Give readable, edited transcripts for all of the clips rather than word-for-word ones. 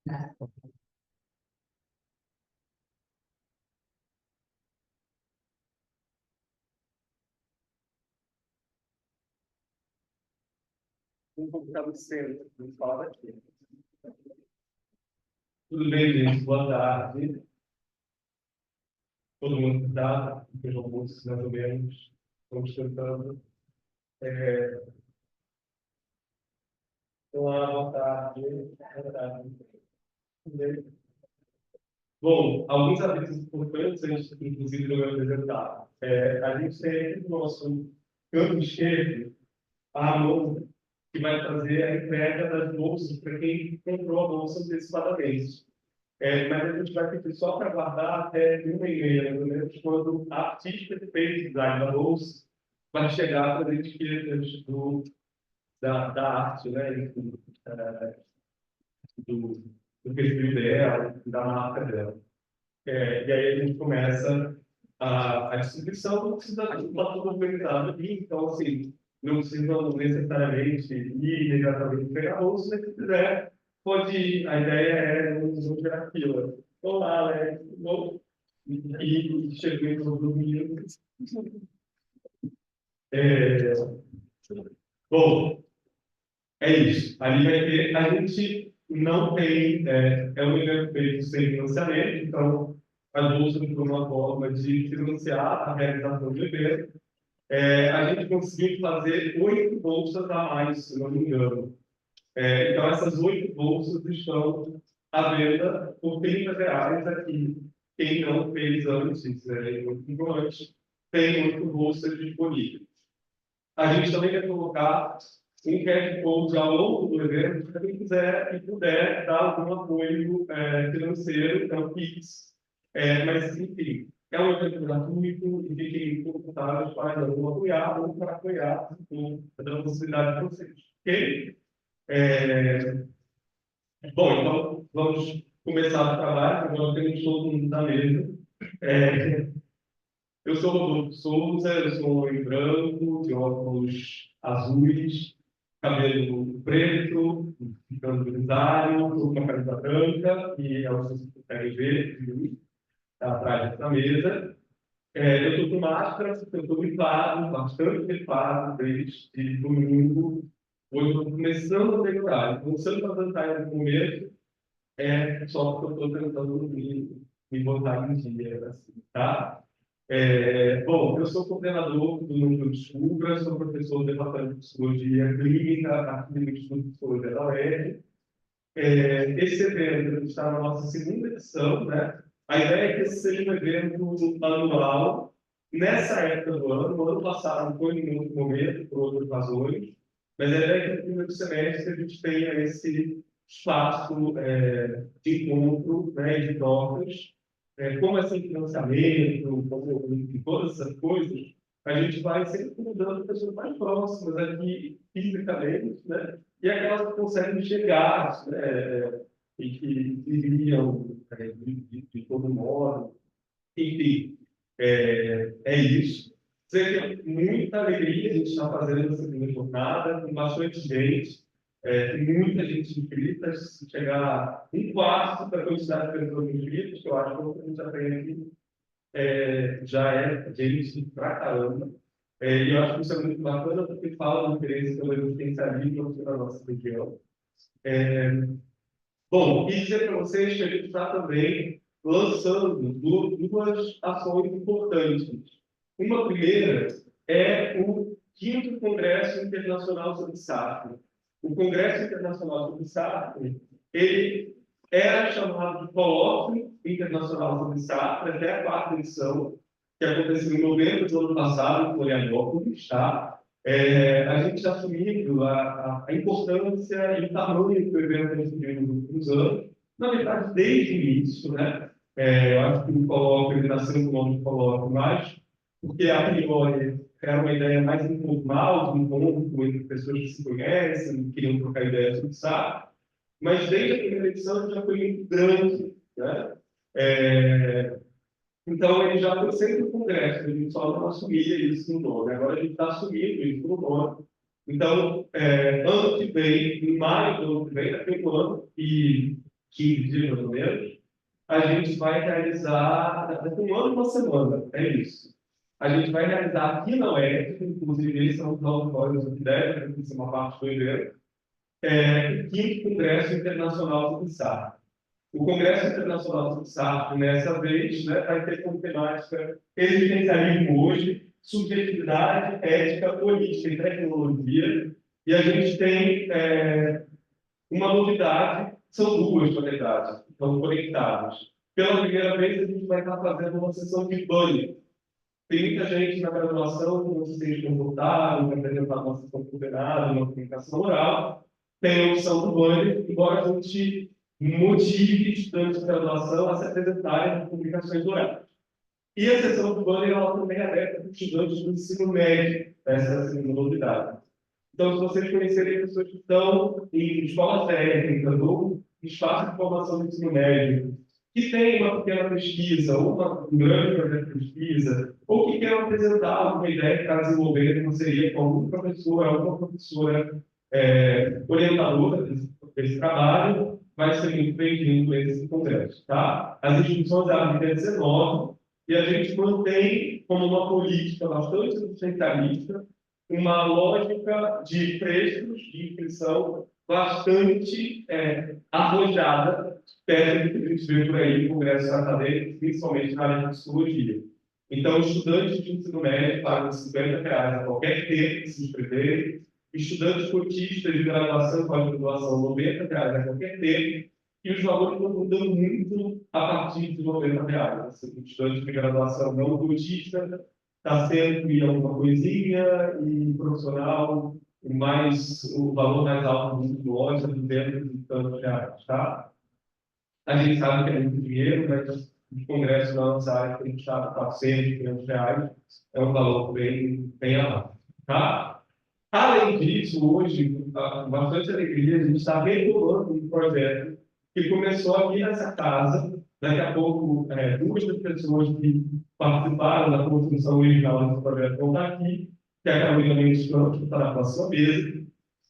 Um pouco para você, vamos falar aqui. Tudo bem, gente? Boa tarde. Todo mundo que está, fez almoço, mais ou menos. Estamos tentando. É... Olá, boa tarde. Boa tarde. Tudo bem? Bom, alguns avisos importantes, antes, inclusive, de eu me apresentar. A gente tem aqui no nosso canto esquerdo a mão que vai fazer a entrega das bolsas para quem comprou a bolsa antecipadamente. Mas a gente vai pedir só para guardar até 1h30, mais ou menos, quando a artista que fez o design da bolsa vai chegar para as etiquetas da arte, né? Enfim, do, do perfil dela, da marca dela. E aí a gente começa a distribuição, não precisa estar tudo organizado ali, então, assim, não precisam necessariamente ir imediatamente pegar a bolsa, se quiser, pode ir. A ideia é não gerar fila. Olá, Alex, tudo bom? E cheguei no domingo. É, bom, é isso. Ali vai ter, a gente não tem, é um evento feito sem financiamento, então a bolsa foi uma forma de financiar a realização do evento. A gente conseguiu fazer 8 bolsas a mais, se não me engano. Então, essas 8 bolsas estão à venda por R$ 30 aqui. Quem não fez antes, muito antes, tem 8 bolsas disponíveis. A gente também vai colocar um QR Code ao longo do evento para quem quiser e puder dar algum apoio financeiro, então PIX. Mas, enfim, é um evento gratuito e fiquem confortáveis para não apoiar ou para apoiar, dando a possibilidade de vocês. Ok? É, Bom, então vamos começar o trabalho. Agora temos todo mundo na mesa. É, eu sou Rodolfo Souza, eu sou um homem branco, de óculos azuis, cabelo preto, ficando grisalho, estou com uma camisa branca, e é o que vocês conseguem ver, está atrás dessa mesa. Eu estou com máscara, porque eu estou gripado, bastante gripado, desde domingo. Hoje eu estou começando a melhorar. Então, se eu não apresentar no começo, só porque eu estou tentando me botar em dia, assim, tá? Bom, eu sou coordenador do Núcleo de Descubra, sou professor do Departamento de Psicologia Clínica, aqui do Instituto de Psicologia da UERJ. Esse evento está na nossa segunda edição, né? A ideia é que esse seja um evento anual. Nessa época do ano, no ano passado foi em outro momento, por outras razões, mas a ideia é que no primeiro semestre a gente tenha esse espaço de encontro, né, e de trocas. Como é sem financiamento, como em todas essas coisas, a gente vai sempre convidando pessoas mais próximas aqui, fisicamente, né? E aquelas que conseguem chegar, né, e que viriam de todo modo. Enfim, é isso. Sempre muita alegria a gente estar fazendo essa segunda jornada, com bastante gente, tem muita gente inscrita. Se chegar um quarto da quantidade de pessoas inscritas, que eu acho que a gente já tem aqui, já é gente pra caramba. E eu acho que isso é muito bacana, porque fala do interesse pelo existencialismo da nossa região. Bom, e dizer para vocês que a gente está também lançando duas ações importantes. Uma primeira é o 5º Congresso Internacional sobre SAF. O Congresso Internacional sobre SAF, ele era chamado de Colóquio Internacional sobre SAF, até a 4ª edição, que aconteceu em novembro do ano passado, em Florianópolis, tá? A gente está assumindo a importância e o tamanho que o evento tem subido nos últimos anos, na verdade, desde o início, né? Eu acho que o colóquio ele nasceu com o nome de colóquio, mas porque a priori era uma ideia mais informal, de um encontro entre pessoas que se conhecem, que queriam trocar ideias sobre SAP, mas desde a primeira edição a gente já foi muito grande, né? Então, ele já foi sempre no Congresso, a gente só não assumia isso no nome. Agora a gente está assumindo isso no nome. Então, ano que vem, em maio do ano que vem, daqui a um ano, e 15 dias, mais ou menos, a gente vai realizar, daqui um ano e uma semana, é isso. A gente vai realizar aqui na UERJ, inclusive eles são os auditórios aqui deve, que é uma parte do evento, o 5º Congresso Internacional do PSAR. O Congresso Internacional do PSAR, nessa vez, né, vai ter como temática existencialismo hoje, subjetividade, ética, política e tecnologia. E a gente tem uma novidade, são duas, na verdade, estão conectadas. Pela primeira vez, a gente vai estar fazendo uma sessão de banho. Tem muita gente na graduação que não se sente confortável, vai apresentar uma sessão coordenada, uma comunicação oral. Tem a opção do banho, embora a gente motive estudantes de graduação a se apresentarem em publicações orais. E a sessão do banho ela também é aberta para estudantes do ensino médio, essa é a segunda novidade. Então, se vocês conhecerem pessoas que estão em escolas técnicas ou em espaços de formação do ensino médio, que têm uma pequena pesquisa, ou um grande projeto de pesquisa, ou que queiram apresentar alguma ideia para desenvolver uma parceria com algum professor, alguma professora orientadora desse trabalho, vai ser muito bem-vindo esse congresso. Tá? As inscrições abrem dia 19 e a gente mantém como uma política bastante substancialista uma lógica de preços de inscrição bastante arrojada, perto do que a gente vê por aí em congressos acadêmicos, principalmente na área de psicologia. Então, estudantes de ensino médio pagam R$ 50 a qualquer tempo que se inscreverem, estudantes cotistas de graduação e pós-graduação R$ 90 a qualquer tempo, e os valores não mudam muito a partir de R$ 90. Assim, o estudante de graduação não cotista está sempre alguma coisinha e profissional, o valor mais alto do loja, R$ 200 e tantos reais, tá? A gente sabe que é muito dinheiro, mas os congressos na nossa área tem que estar R$ 400, R$ 500, é um valor bem alto, tá? Além disso, hoje, com bastante alegria, a gente está retomando um projeto que começou aqui nessa casa. Daqui a pouco, duas das pessoas que participaram da construção original desse projeto vão estar aqui, que é a Carolina Mendes Campos, que está na próxima mesa,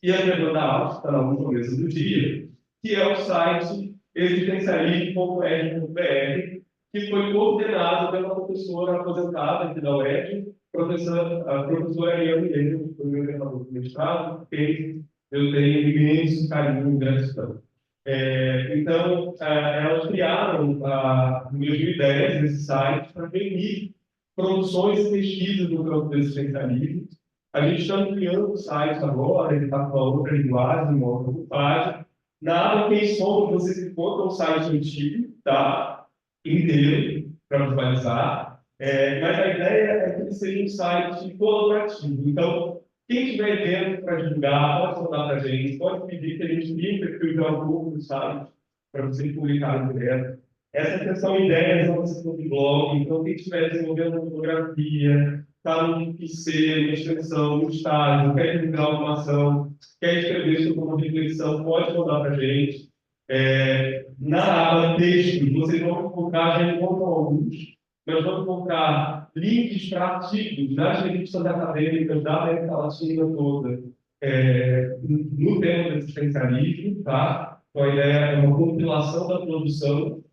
e a Fernanda Alves, que está na última mesa do dia, que é o site existencialismo.ed.br, que foi coordenado pela professora aposentada aqui da UERJ, a professora Ariane Leite, que foi meu orientador do mestrado, que eu tenho imenso carinho e gratidão. Então, elas criaram, em 2010, esse site para reunir produções e pesquisas no campo do existencialismo. A gente está criando o site agora, ele está com uma outra linguagem, uma outra roupagem. Na aba Quem Somos, vocês encontram o site antigo, tá? Inteiro, para visualizar. Mas a ideia é que ele seja um site colaborativo. Então, quem tiver evento para divulgar, pode mandar para a gente, pode pedir que a gente limpe o perfil de autor do site, para vocês publicarem direto. Essa questão de ideias é uma questão de blog, então quem estiver desenvolvendo uma fotografia, está no PC, uma extensão, um estágio, quer divulgar uma ação, quer escrever sobre uma reflexão, pode mandar para a gente. Na aba texto, vocês vão encontrar, já encontram alguns, nós vamos colocar links para artigos das revistas acadêmicas da América Latina toda, no tema do existencialismo, tá? Então, a ideia é uma compilação da produção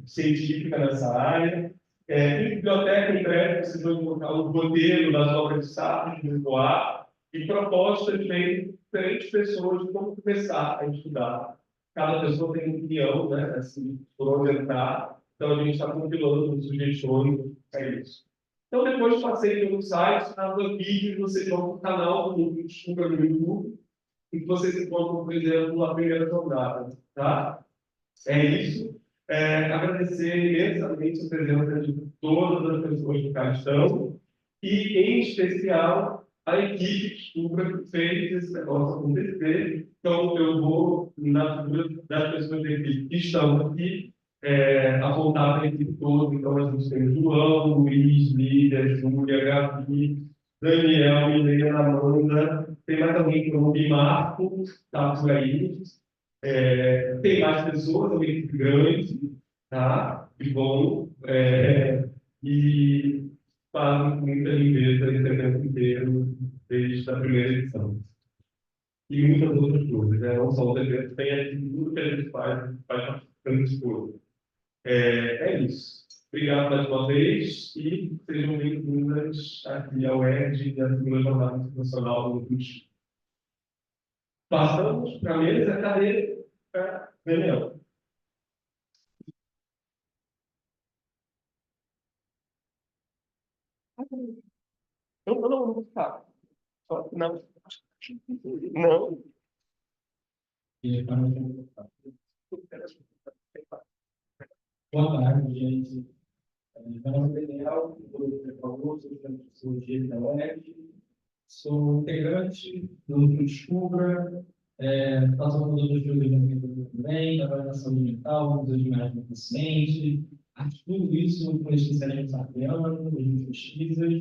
científica nessa área. Em biblioteca, em breve, vocês vão encontrar o roteiro das obras de Sartre, de Beauvoir, e propostas de diferentes pessoas de como começar a estudar. Cada pessoa tem uma opinião, né, assim, por onde entrar. Então, a gente está compilando sugestões, isso. Então, depois passei pelo site, na vídeo, vocês vão para o canal do Descubra no YouTube, em que vocês encontram, por exemplo, a primeira jornada, tá? É isso. Agradecer imensamente a presença de todas as pessoas que cá estão, e, em especial, a equipe Descubra que fez esse negócio acontecer. Então, eu vou, na figura das pessoas da equipe que estão aqui, apontar para a equipe toda. Então, a gente tem o João, Luiz, Lídia, Júlia, Gabi, Daniel, Milena, Amanda. Tem mais alguém que eu ouvi, Marco, está por aí. Tem mais pessoas, uma equipe grande, tá? E bom, e fazem com muita lindeza esse evento inteiro, desde a primeira edição. e muitas outras coisas, né? Não só o decreto, tem aqui tudo que a gente faz para expor. É isso. Obrigado mais uma vez e sejam bem-vindas aqui ao ERD e à segunda jornada internacional do curso. Passamos para a mesa, cadê para Daniel? Não vou ficar. Não. Não. Boa tarde, gente. Meu nome é Daniel, sou professor de Psicologia da UERJ, sou integrante do Descubra, faço metodologia do desenvolvimento também, trabalho na saúde mental, uso de imagem do paciente, tudo isso com especialistas sapiando, com pesquisas,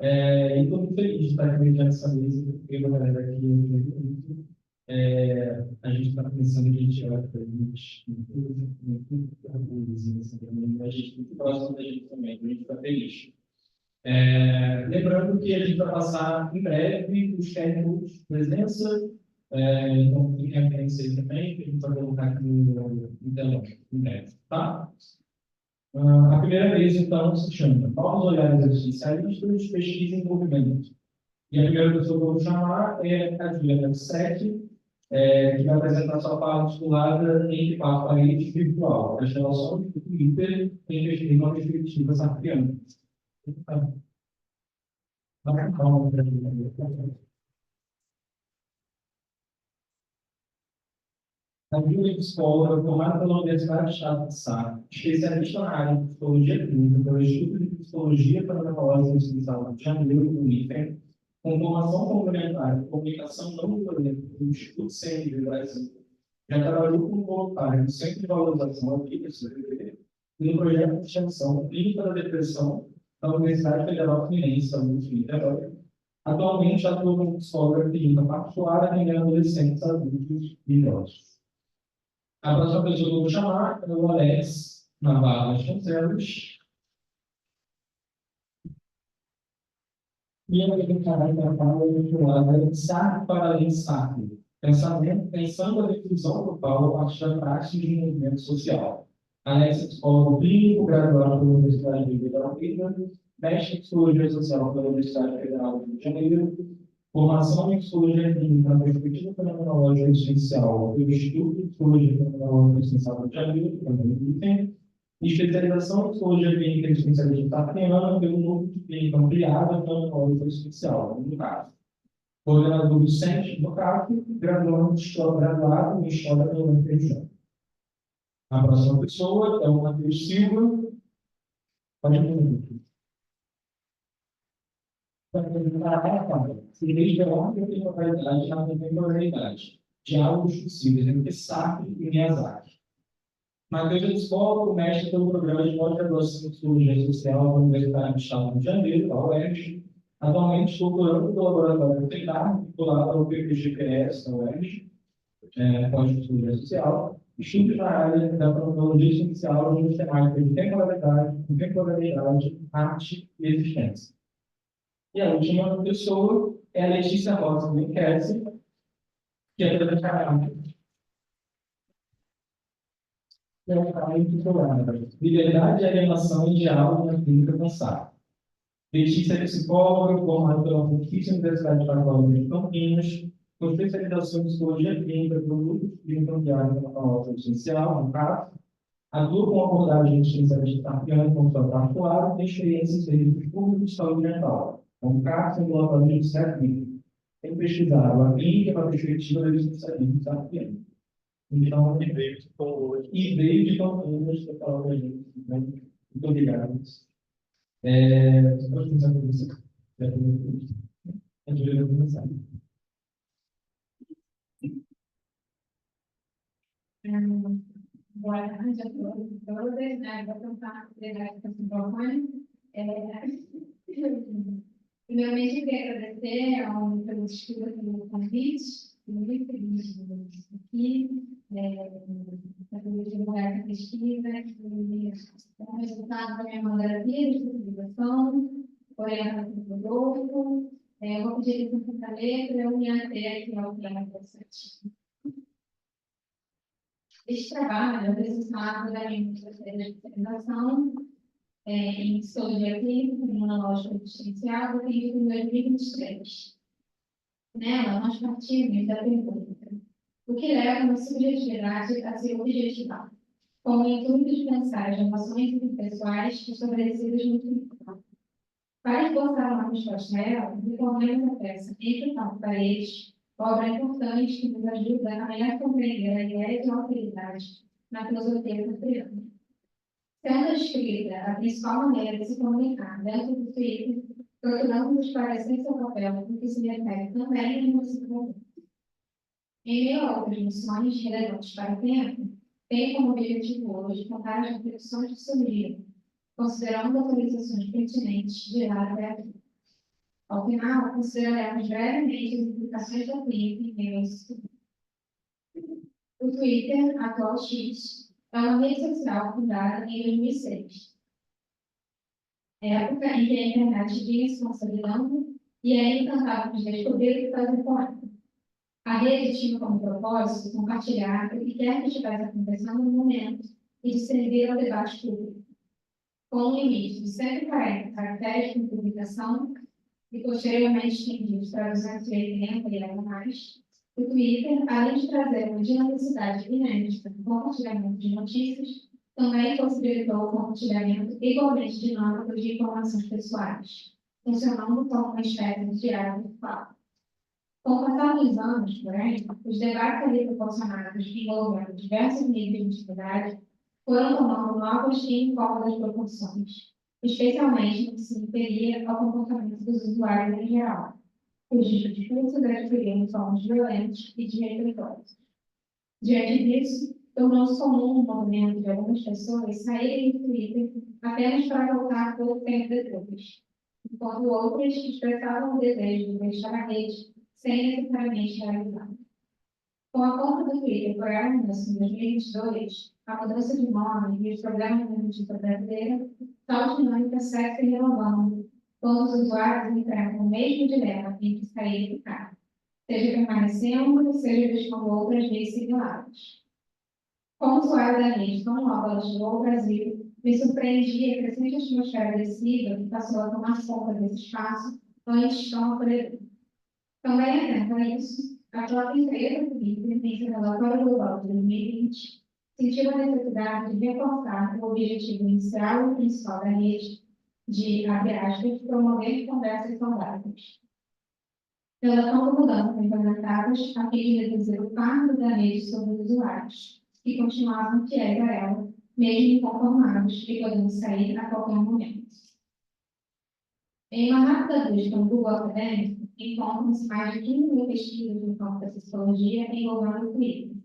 e estou muito feliz de estar aqui nessa mesa, porque a galera aqui muito. A gente está pensando em tirar para a gente muito a gente muito próximo da gente também, a gente está feliz. Lembrando que a gente vai passar em breve os técnicos de presença, então tem referência aí também, que a gente vai colocar aqui no telão, em breve, tá? A primeira vez, então, se chama Novos Olhares Existencialistas, Pesquisa e Movimento. E a primeira pessoa que eu vou chamar é a Juliana Sete, que vai apresentar sua fala titulada Entre Quatro Paredes Virtual, as relações do Twitter em uma perspectiva sartriana. A Júlia é psicóloga formada pela Universidade de Estado de Sá, especialista na área de psicologia clínica, pelo Instituto de Psicologia Farmacológica e Social do Rio de Janeiro, do IFEM, com formação complementar em comunicação não violenta do Instituto CNV do Brasil. Já trabalhou como voluntário no Centro de Valorização da Vida, CVV, e no projeto de extensão Clínica da Depressão da Universidade Federal Fluminense da UFRJ. Atualmente atua como psicóloga clínica particular, atendendo adolescentes, adultos e idosos. A próxima pessoa que eu vou chamar é o Alex Navarro Vasconcelos. E eu vou encarar a fala intitulada Sartre para além de Sartre, pensando a difusão global a partir da prática de um movimento social. Alex é psicólogo clínico, graduado pela Universidade de Federal, mestre em Psicologia Social pela Universidade Federal do Rio de Janeiro, formação em Psicologia Clínica na Perspectiva Fenomenológica Existencial pelo Instituto de Psicologia Fenomenológica Existencial do Rio de Janeiro, também do IFEM, e especialização em Psicologia Clínica e Especialista Sartriana pelo Núcleo de Clínica Ampliada Fenomenológica Existencial, no caso. Coordenador do CENT, no caso, graduado em História pela UFRJ. A próxima pessoa é o Matheus Silva. Pode ir. Se desde lá eu tenho variedade na contemporaneidade, diálogos possíveis entre Sartre e Miyazaki. Matheus é psicólogo, mestre pelo programa de pós-graduação em Psicologia Social da Universidade do Estado do Rio de Janeiro, da UERJ. Atualmente, doutorando do Laboratório Treinar, vinculado ao PPG-PS da UERJ, pós-Psicologia Social. Estudos na área da cronologia essencial de temáticas de temporalidade, arte e existência. E a última pessoa é a Letícia Rosa Benkessi, que apresentará o trabalho intitulado Liberdade, Alienação e Diálogo na Clínica Pensar. Letícia é psicóloga, formada pela Pontifícia Universidade Católica de Campinas, com especialização em Psicologia Clínica, Produtos Clínica Ampliada pela Palavra Essencial, no caso, atua com abordagem existencialista sartriana como sua particular, tem experiência em serviços públicos de saúde mental, como CAPS e ambulatório de psiquiatria. Tem pesquisado a clínica para a perspectiva do existencialismo sartriano. Então, e veio de Campinas para falar para a gente. Muito obrigado. Estou pensando nisso. A gente vai começar. Boa tarde a todos e todas. Vou tentar entregar esse microfone. Primeiramente, eu queria agradecer pelo estudo, pelo convite. Estou muito feliz de estar aqui, para poder divulgar essa pesquisa, que é o resultado da minha monografia de especialização, orientada pelo Rodolfo, Eu vou pedir licença para ler, para eu me ater aqui ao tema certinho. Este trabalho é resultado da minha especialização em psicologia clínica, imunológica existencial, do período de 2023. Nela, nós partimos da pergunta: o que leva uma subjetividade a ser objetivada? Com o intuito de pensar as relações interpessoais estabelecidas no tempo. Para esboçar uma resposta a ela, recorremos a peça Entre Quatro Paredes, obra importante que nos ajuda a melhor compreender a ideia de alteridade na filosofia castriana. Sendo escrita a principal maneira de se comunicar dentro do Twitter, procuramos esclarecer seu papel, porque se refere também à emoção. Em meio a outras missões relevantes para o tempo, tem como objetivo hoje contar as reflexões que surgiram, considerando atualizações pertinentes de lá até aqui. Ao final, consideraremos brevemente as implicações da clínica em meio a isso. O Twitter, atual X, é uma rede social fundada em 2006, época em que a internet vinha se consolidando e ainda tentávamos descobrir o que fazer com ela. A rede tinha como propósito compartilhar o que quer que estivesse acontecendo no momento e de servir ao debate público. Com um limite de 140 caracteres por publicação e posteriormente estendidos para 280 e algo mais, o Twitter, além de trazer uma dinamicidade inédita no compartilhamento de notícias, também possibilitou o compartilhamento igualmente dinâmico de informações pessoais, funcionando como uma espécie de diário virtual. Com o passar dos anos, porém, os debates ali proporcionados envolvendo diversos níveis de intimidade foram tomando novas e incômodas proporções, especialmente no que se referia ao comportamento dos usuários em geral, cujos discursos adquiriam tons violentos e desrespeitosos. Diante disso, tornou-se comum o movimento de algumas pessoas saírem do Twitter apenas para voltar pouco tempo depois, enquanto outras expressavam o desejo de deixar a rede sem necessariamente realizar. Com a conta do Twitter por Elon Musk em 2022, a mudança de nome e os problemas da justiça brasileira, tal dinâmica segue se renovando, quando os usuários enfrentam o mesmo dilema entre sair e ficar, seja permanecendo, seja buscando outras leis similares. Como usuário da rede tão nova ela chegou ao Brasil, me surpreendia a crescente atmosfera agressiva que passou a tomar conta desse espaço antes tão acolhedor. Também atento a isso, a própria empresa Twitter, em seu relatório global de 2020, sentiu a necessidade de reforçar o objetivo inicial e principal da rede de, abre aspas, promover conversas saudáveis. Relação de mudanças implementadas a fim de reduzir o fardo da rede sobre os usuários, que continuavam fiéis a ela, mesmo inconformados e podendo sair a qualquer momento. Em uma rápida busca no Google Acadêmico, encontram-se mais de 15 mil pesquisas no campo da psicologia envolvendo o Twitter,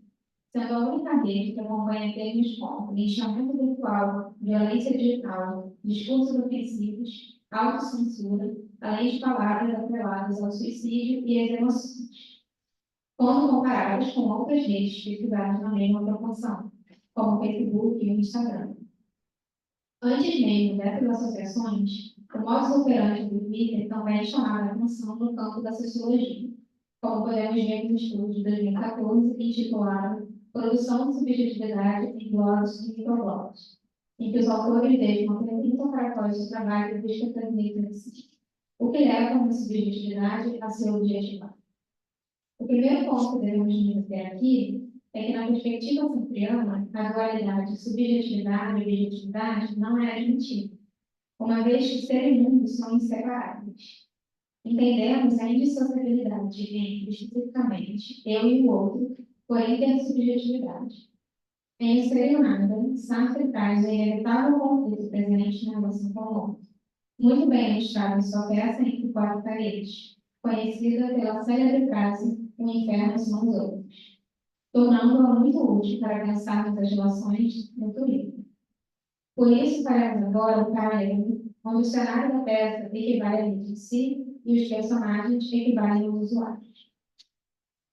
sendo a única rede que acompanha termos como linchamento virtual, violência digital, discursos ofensivos, autocensura, além de palavras atreladas ao suicídio e às emoções, quando comparadas com outras redes pesquisadas na mesma proporção, como o Facebook e o Instagram. Antes mesmo dessas associações, o modus operandi do Twitter também chamava a atenção no campo da sociologia, como podemos ver no estudo de 2014, intitulado Produção de Subjetividade em Blogs e Microblogs, em que os autores deixam uma pergunta para após o trabalho de busca transmitida o que leva uma subjetividade a ser objetivada. O primeiro ponto que devemos dizer aqui é que, na perspectiva cipriana, a dualidade subjetividade e objetividade não é admitida, uma vez que ser e mundo são inseparáveis. Entendemos a indissociabilidade entre, especificamente, eu e o outro, por intersubjetividade. Em O Ser e o Nada, Sartre traz o inevitável conflito presente na relação com o outro, muito bem ilustrado em sua peça Entre Quatro Paredes, conhecida pela célebre frase "O inferno são os outros", tornando-a muito útil para pensarmos as relações no turismo. Por isso, faremos agora o paralelo, onde o cenário da peça equivale a gente em si e os personagens equivalem aos usuários.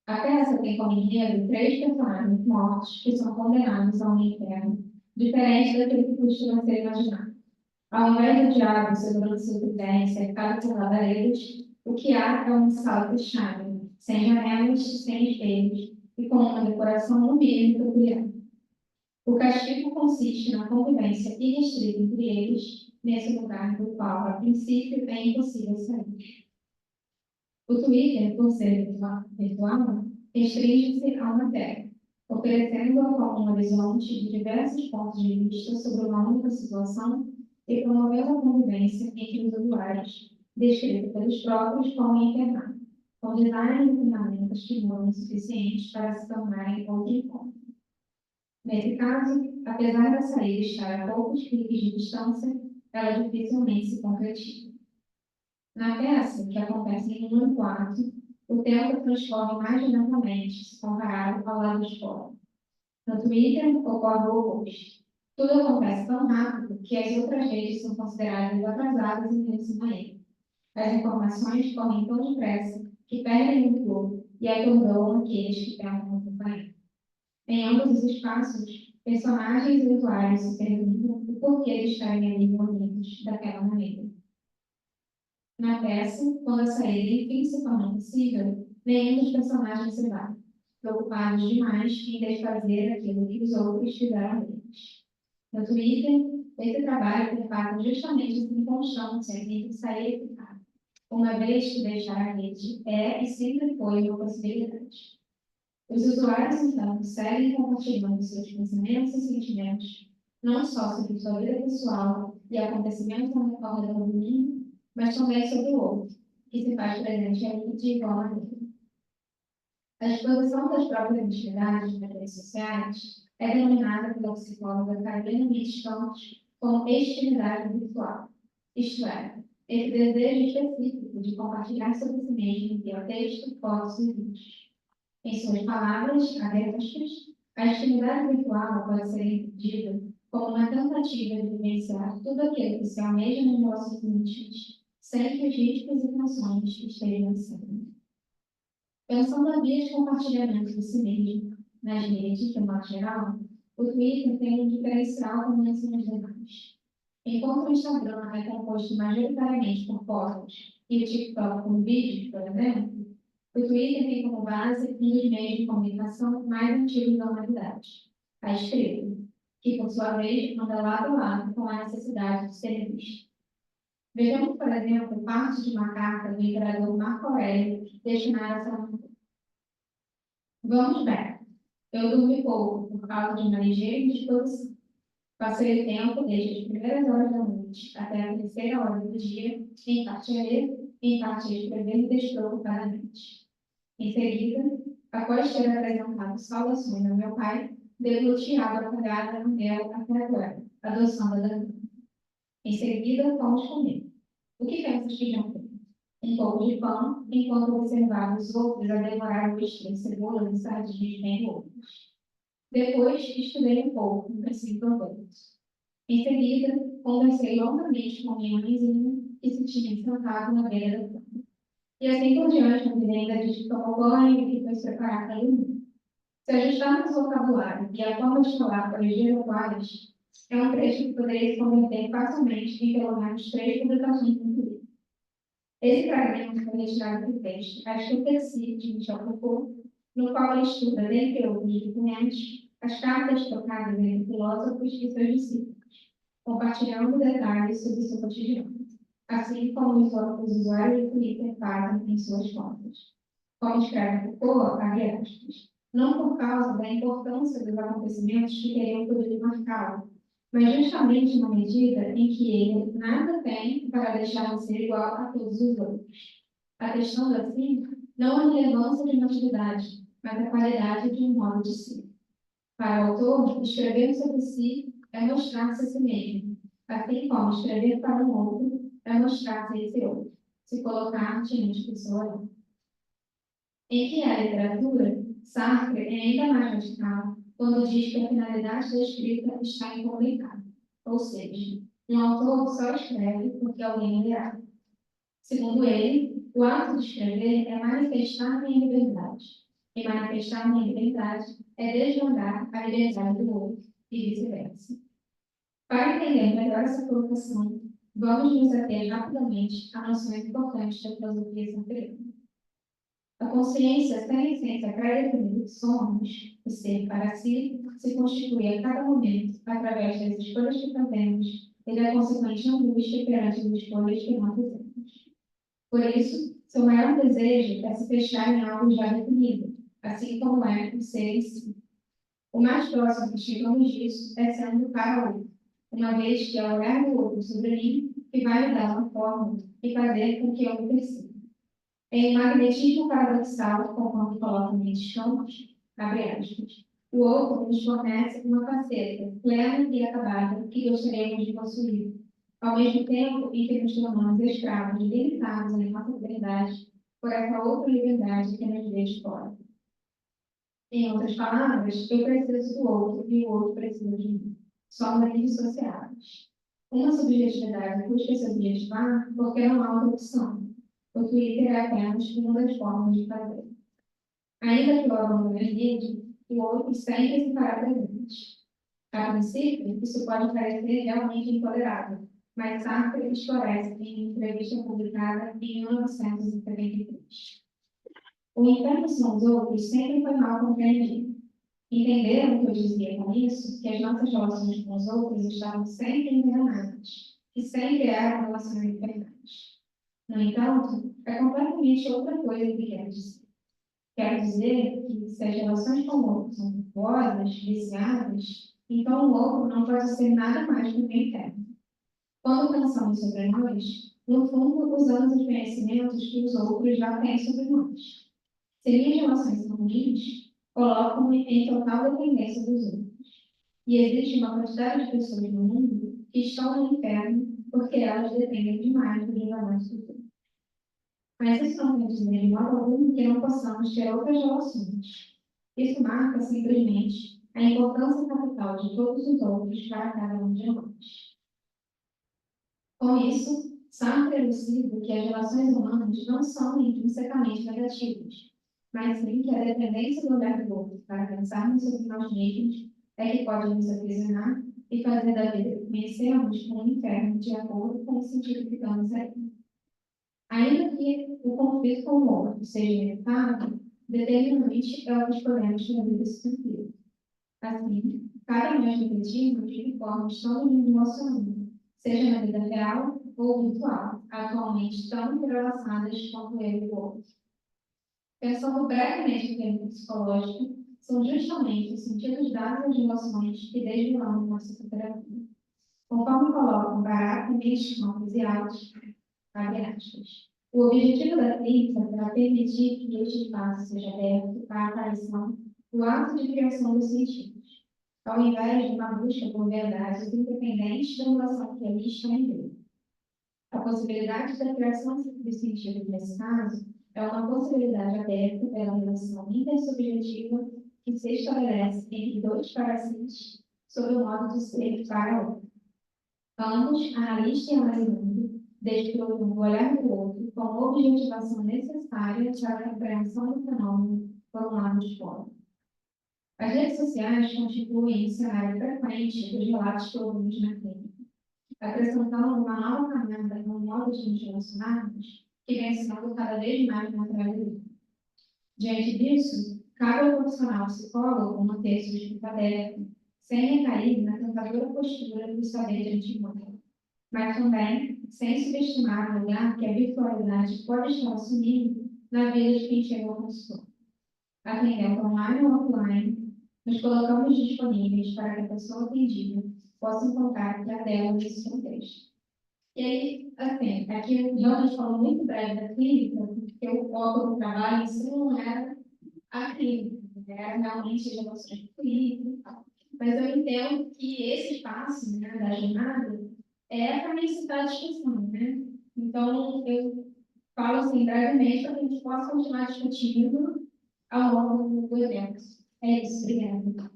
A peça tem como enredo 3 personagens mortos que são condenados a um inferno, diferente daquele que costuma ser imaginado. Ao invés do diabo segurando sua prudência, cercado por lavaredos, O que há é uma sala fechada, sem janelas, sem espelhos, e com uma decoração no mínimo peculiar. O castigo consiste na convivência irrestrita entre eles, nesse lugar do qual, a princípio, é impossível sair. O Twitter, por ser virtual, restringe-se a uma tela, oferecendo-a como um horizonte de diversos pontos de vista sobre uma única situação e promovendo a convivência entre os usuários, descrita pelos próprios como internado, com design e ferramentas que foram suficientes para se tornarem outro encontro. Nesse caso, apesar da saída estar a poucos cliques de distância, ela dificilmente se concretiza. Na peça, que acontece em um único ato, o tempo transforma imediatamente se comparado ao lado de fora. No Twitter, ocorre o oposto. Tudo acontece tão rápido que as outras redes são consideradas atrasadas em relação a ele. As informações correm tão depressa que perdem o flow e atordoam aqueles que tentam acompanhar. Em ambos os espaços, personagens e usuários se perguntam o porquê de estarem ali reunidos daquela maneira. Na peça, quando a saída enfim se torna possível, nenhum dos personagens se vai, preocupados demais em desfazer aquilo que os outros fizeram deles. No Twitter, esse trabalho perpassa justamente essa inconstância entre sair e ficar, uma vez que deixar a rede é e sempre foi uma possibilidade. Os usuários, então, seguem compartilhando seus pensamentos e sentimentos, não só sobre sua vida pessoal e acontecimentos ao redor do mundo, mas também sobre o outro, que se faz presente ali de igual maneira. A exposição das próprias atividades nas redes sociais é denominada pela psicóloga Carolina Mitch Campos como extremidade virtual, isto é, esse desejo específico de compartilhar sobre si mesmo via texto, fotos e vídeos. Em suas palavras, abre aspas, a extremidade virtual pode ser entendida como uma tentativa de vivenciar tudo aquilo que se almeja nos nossos íntimos, sem que os riscos e tensões estejam em cena. Pensando na via de compartilhamento de si mesmo nas redes, de modo geral, o Twitter tem um diferencial com relação aos demais. Enquanto o Instagram é composto majoritariamente por fotos e o TikTok por vídeos, por exemplo, o Twitter tem como base um dos meios de comunicação mais antigos da humanidade, a escrita, que, por sua vez, anda lado a lado com a necessidade de ser vista. Vejamos, por exemplo, parte de uma carta do imperador Marco Aurélio destinada a Salomão. Vamos ver. Eu dormi pouco por causa de uma ligeira indisposição. Passei o tempo desde as primeiras horas da noite até a terceira hora do dia, em parte a ler, em parte a escrever despreocupadamente. Em seguida, após ter apresentado saudações ao meu pai, degluti água apagada no mel até agora, adoçando a da. Em seguida, fomos comer. O que pensas que jantei? Um pouco de pão, enquanto observava os outros a devorar ostras, cebolas e sardinhas bem loucas. Depois, estudei um pouco, mas sem proveitos. Em seguida, conversei longamente com minha mãezinha, que se tinha sentado na beira da cama. E assim por diante, a ainda diz que tomou banho e que foi se preparar para dormir. Se ajustarmos o vocabulário e a forma de falar para os dias atuais, é um trecho que poderia se converter facilmente em pelo menos 3 publicações no Twitter. Esse fragmento foi retirado do texto A Estupefia de Michel Foucault, no qual ele estuda, dentre outros documentos, as cartas trocadas entre filósofos e seus discípulos, compartilhando detalhes sobre seu cotidiano, assim como os usuários do Twitter fazem em suas contas. Como escreve Foucault, abre aspas, não por causa da importância dos acontecimentos que teriam podido marcá-lo, mas justamente na medida em que ele nada tem para deixar de ser igual a todos os outros, atestando assim não a relevância de uma atividade, mas a qualidade de um modo de ser. Para o autor, escrever sobre si é mostrar-se a si mesmo, assim como escrever para um outro é mostrar-se a esse outro, se colocar diante do seu olhar. Em que é a literatura, Sartre é ainda mais radical quando diz que a finalidade da escrita está em comunicar, ou seja, um autor só escreve porque alguém lerá. Segundo ele, o ato de escrever é manifestar minha liberdade, e manifestar minha liberdade é desvendar a liberdade do outro, e vice-versa. Para entender melhor essa colocação, Vamos nos ater rapidamente a noções importantes da filosofia santeriana. A consciência tem a essência pré-definida que somos, o ser para si, se constitui a cada momento através das escolhas que fazemos e da consequente angústia perante as escolhas que não fizemos. Por isso, seu maior desejo é se fechar em algo já definido, assim como é o ser em si. O mais próximo que chegamos disso é sendo para o outro, uma vez que é o olhar do outro sobre mim que vai me dar uma forma e fazer com que eu me perceba. Em magnetismo paradoxal, conforme coloca Nietzsche Campos, abre aspas, o outro nos fornece uma faceta plena e acabada que gostaríamos de possuir, ao mesmo tempo em que nos tornamos escravos limitados em nossa liberdade por essa outra liberdade que nos deixa fora. Em outras palavras, eu preciso do outro e o outro precisa de mim. Somos indissociáveis. Uma subjetividade busca se objetivar porque não há outra opção. O Twitter é apenas uma das formas de fazer. Ainda que o aluno livre, o outro sempre se fará presente. A princípio, isso pode parecer realmente intolerável, mas Sartre esclarece em uma entrevista publicada em 1973. O inferno são os outros sempre foi mal compreendido. Entenderam o que eu dizia com isso? Que as nossas relações com os outros estavam sempre envenenadas, que sempre eram relações infernais. No entanto, é completamente outra coisa que quero dizer. Quero dizer que se as relações com o outro são virtuosas, viciadas, então o outro não pode ser nada mais do que interno. Quando pensamos sobre nós, no fundo, usamos os conhecimentos que os outros já têm sobre nós. Se minhas relações são ruins, colocam-me em total dependência dos outros. E existe uma quantidade de pessoas no mundo que estão no inferno porque elas dependem demais do julgamento dos outros. Mas isso não quer dizer de modo algum que não possamos ter outras relações. Isso marca simplesmente a importância capital de todos os outros para cada um de nós. Com isso, Sartre elucida que as relações humanas não são intrinsecamente negativas, mas sim que a dependência do olhar do outro para pensarmos sobre nós mesmos é que pode nos aprisionar e fazer da vida que conhecemos um inferno de acordo com o sentido que damos a ele. Ainda que o conflito com o outro seja evitado, determinante é o que escolhemos fazer desse conflito. Assim, cabe a nós refletirmos de que forma estamos nos emocionando, seja na vida real ou virtual, atualmente tão entrelaçadas quanto ele e o outro. Pensando brevemente em termos psicológicos, são justamente os sentidos dados às emoções que desvelamos nossa psicoterapia. Conforme colocam Barak, Nietzsche, Campos e Alves, abre aspas. O objetivo da clínica é permitir que este espaço seja aberto à aparição do ato de criação dos sentidos, ao invés de uma busca por verdades independentes da relação que ali está em meio. A possibilidade da criação dos sentidos nesse caso é uma possibilidade aberta pela relação intersubjetiva que se estabelece entre dois parasites sob o modo de ser para outro. Ambos, analista e analisando, desfrutam do olhar do outro com a objetivação necessária para a compreensão do fenômeno por um lado de fora. As redes sociais constituem um cenário frequente dos relatos que ouvimos na clínica, acrescentando uma nova camada no modo de nos relacionarmos, que vem sendo cada vez mais naturalizado. Diante disso, cabe ao profissional psicólogo manter sua escuta aberta, sem recair na tentadora postura do saber de antemão, mas também sem subestimar o lugar que a virtualidade pode estar assumindo na vida de quem chega ao consultório. Atendendo online ou offline, nos colocamos disponíveis para que a pessoa atendida possa encontrar a dela nesse contexto. E aí, assim, aqui eu realmente falo muito breve da clínica, porque o foco do trabalho em si não era a clínica, era realmente as relações de clínica e tal. Mas eu entendo que esse espaço, né, da jornada é para mim citar a discussão, né? Então, eu falo assim brevemente para que a gente possa continuar discutindo ao longo do evento. É isso, obrigada.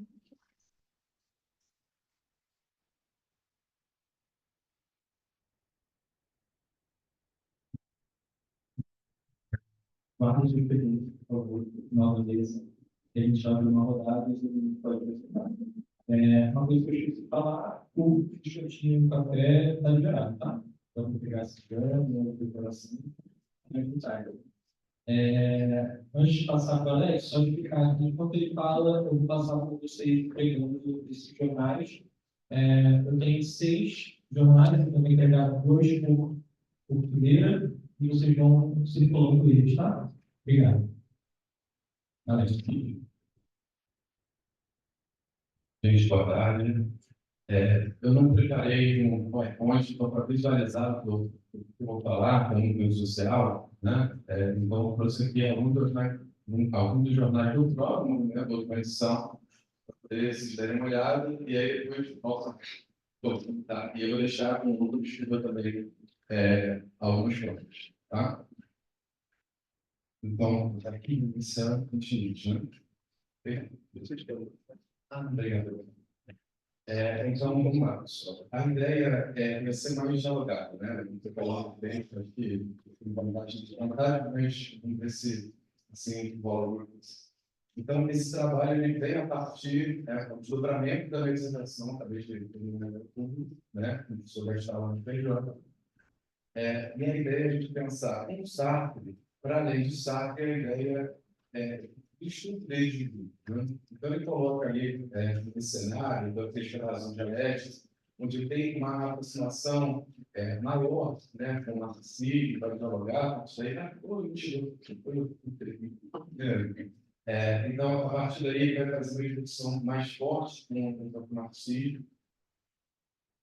Marcos de perguntas, por favor, nova vez. A gente abre uma rodada e a gente pode participar. Uma coisa que eu esqueci de falar, o biscoitinho do café está liberado, tá? vamos pegar esse grande, vamos pegar assim, é muito tarde. Antes de passar para o Alex, só explicar que enquanto ele fala, eu vou passar para vocês pegando esses jornais. Eu tenho 6 jornais, eu vou entregar 2 por fileira, e vocês vão circulando com eles, tá? Obrigado. Alex. Gente, boa tarde. Eu não preparei um PowerPoint para visualizar o que eu vou falar com o social, né? Então, para você que é algum dos jornais do próprio movimento da organização, para vocês darem uma olhada e aí depois possa comentar. E eu vou deixar com o grupo de estudo também algumas coisas, tá? Então, está aqui iniciando o seguinte, né? Obrigado. Então, vamos lá, pessoal. A ideia é ser mais dialogada, né? Muito falado dentro aqui, tem vantagem de vantagem, mas vamos ver se assim envolve. Então, esse trabalho ele vem a partir do desdobramento da legislação, talvez de público, né? O professor vai estar lá no PJ. E a ideia é a gente pensar um Sartre, para além de Sartre, a ideia estudo desde o grupo. Né? Então, ele coloca ali no cenário da razão dialética, onde tem uma aproximação maior, né, com o narcisismo, para dialogar, isso aí então, a partir daí, vai fazer uma discussão mais forte com o narcisismo.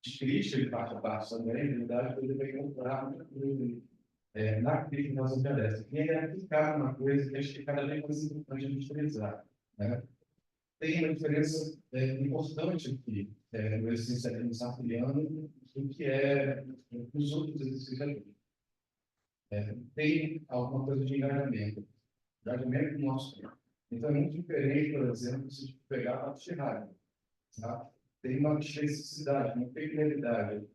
De Cristo, ele parte a parte também, na verdade, ele vai encontrar muita coisa na crise da razão dialética. E é aplicado uma coisa que acho que é cada vez mais importante a gente frisar. Né? Tem uma diferença importante aqui no existencialismo sartriano do que os outros existencialistas. Tem alguma coisa de engajamento no nosso tempo. Então, é muito diferente, por exemplo, se pegar a parte errada. Tá? Tem uma especificidade, uma peculiaridade.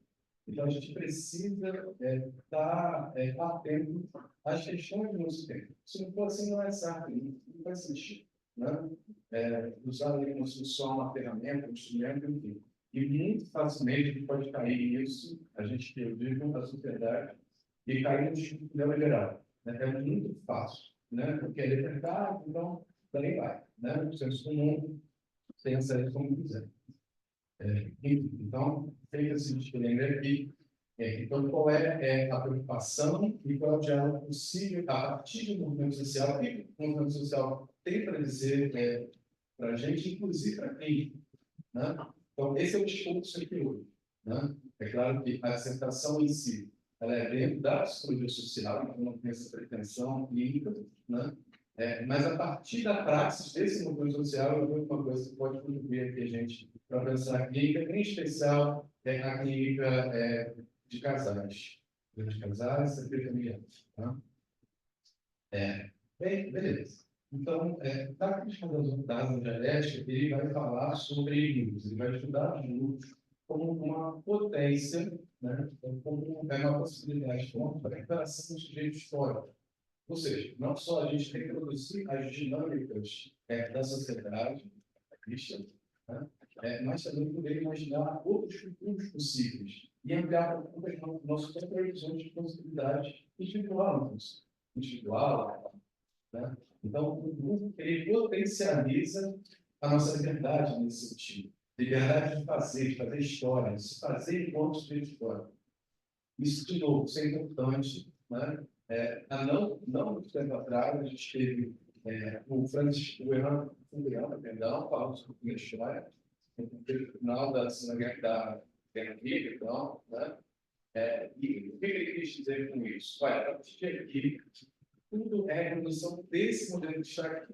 Então, a gente precisa estar atento às questões do nosso tempo. Se não for assim, não é Sartre, não faz sentido. Né? Usar ali como se fosse só uma ferramenta, um instrumento, enfim. E muito facilmente a gente pode cair nisso, a gente que vive na sociedade, e cair no sistema geral. Né? É muito fácil, né? Porque é libertário, então, daí vai. Né? O senso comum pensa isso como quiser. Então, feito esse disclaimer aqui, então, qual é a preocupação e qual é o diálogo possível a partir do movimento social? O que o movimento social tem para dizer para a gente, inclusive para quem? Né? Então, esse é o discurso aqui hoje. Né? É claro que a dissertação em si, ela é dentro da psicologia social, então não tem essa pretensão clínica, né? Mas a partir da praxis desse movimento social, eu vejo uma coisa que pode contribuir aqui a gente para pensar a clínica, em especial a clínica de casais. De casais e familiares. Tá? Bem, beleza. Então, da crítica da dialética, ele vai falar sobre grupos, ele vai estudar os grupos como uma potência, né? Como uma possibilidade para a recuperação do sujeito histórico. Ou seja, não só a gente reproduzir as dinâmicas da sociedade cristã, né? Mas também poder imaginar outros futuros possíveis e ampliar o nosso próprio horizonte de possibilidades individual, né? Então, o grupo ele potencializa a nossa liberdade nesse sentido. Liberdade de fazer história, de se fazer enquanto sujeito histórico. Isso, de novo, isso é importante, né? Não muito tempo atrás, a gente teve o Francisco Furlan, falando sobre a história, no final da Guerra Fria, então, né? E o que ele quis dizer com isso? Olha, a partir de aqui, tudo é a reprodução desse modelo de história.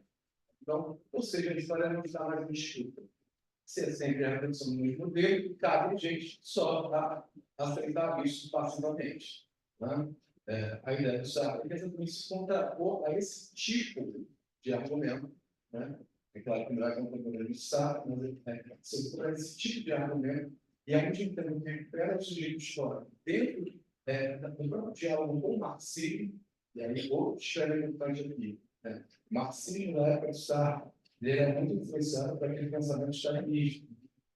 Então, ou seja, a história não está mais em disputa. Se é sempre a reprodução do mesmo modelo, e cabe gente só a aceitar isso passivamente. Né? A ideia do Sartre é exatamente se contrapor a esse tipo de argumento. Né? É claro que não é um argumento de Sartre, mas se for esse tipo de argumento, e ao mesmo tempo que recupera o sujeito histórico dentro do próprio diálogo com o marxismo, e aí outro escreve importante aqui. Né? O marxismo, na época do Sartre, ele era muito influenciado por aquele pensamento stalinista.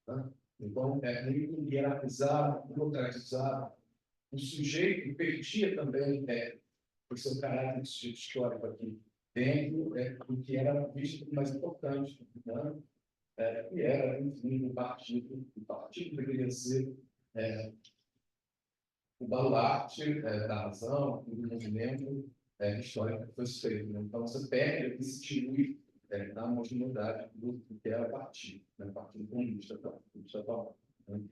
Né? Então, muito hierarquizado, burocratizado. o sujeito perdia também o seu caráter de sujeito histórico aqui dentro do que era visto como mais importante, né? Que era, enfim, o partido deveria ser o baluarte da razão, do movimento histórico que foi feito. Né? Então, você perde e se dilui na homogeneidade do que era o partido, né? O Partido Comunista atual. Né?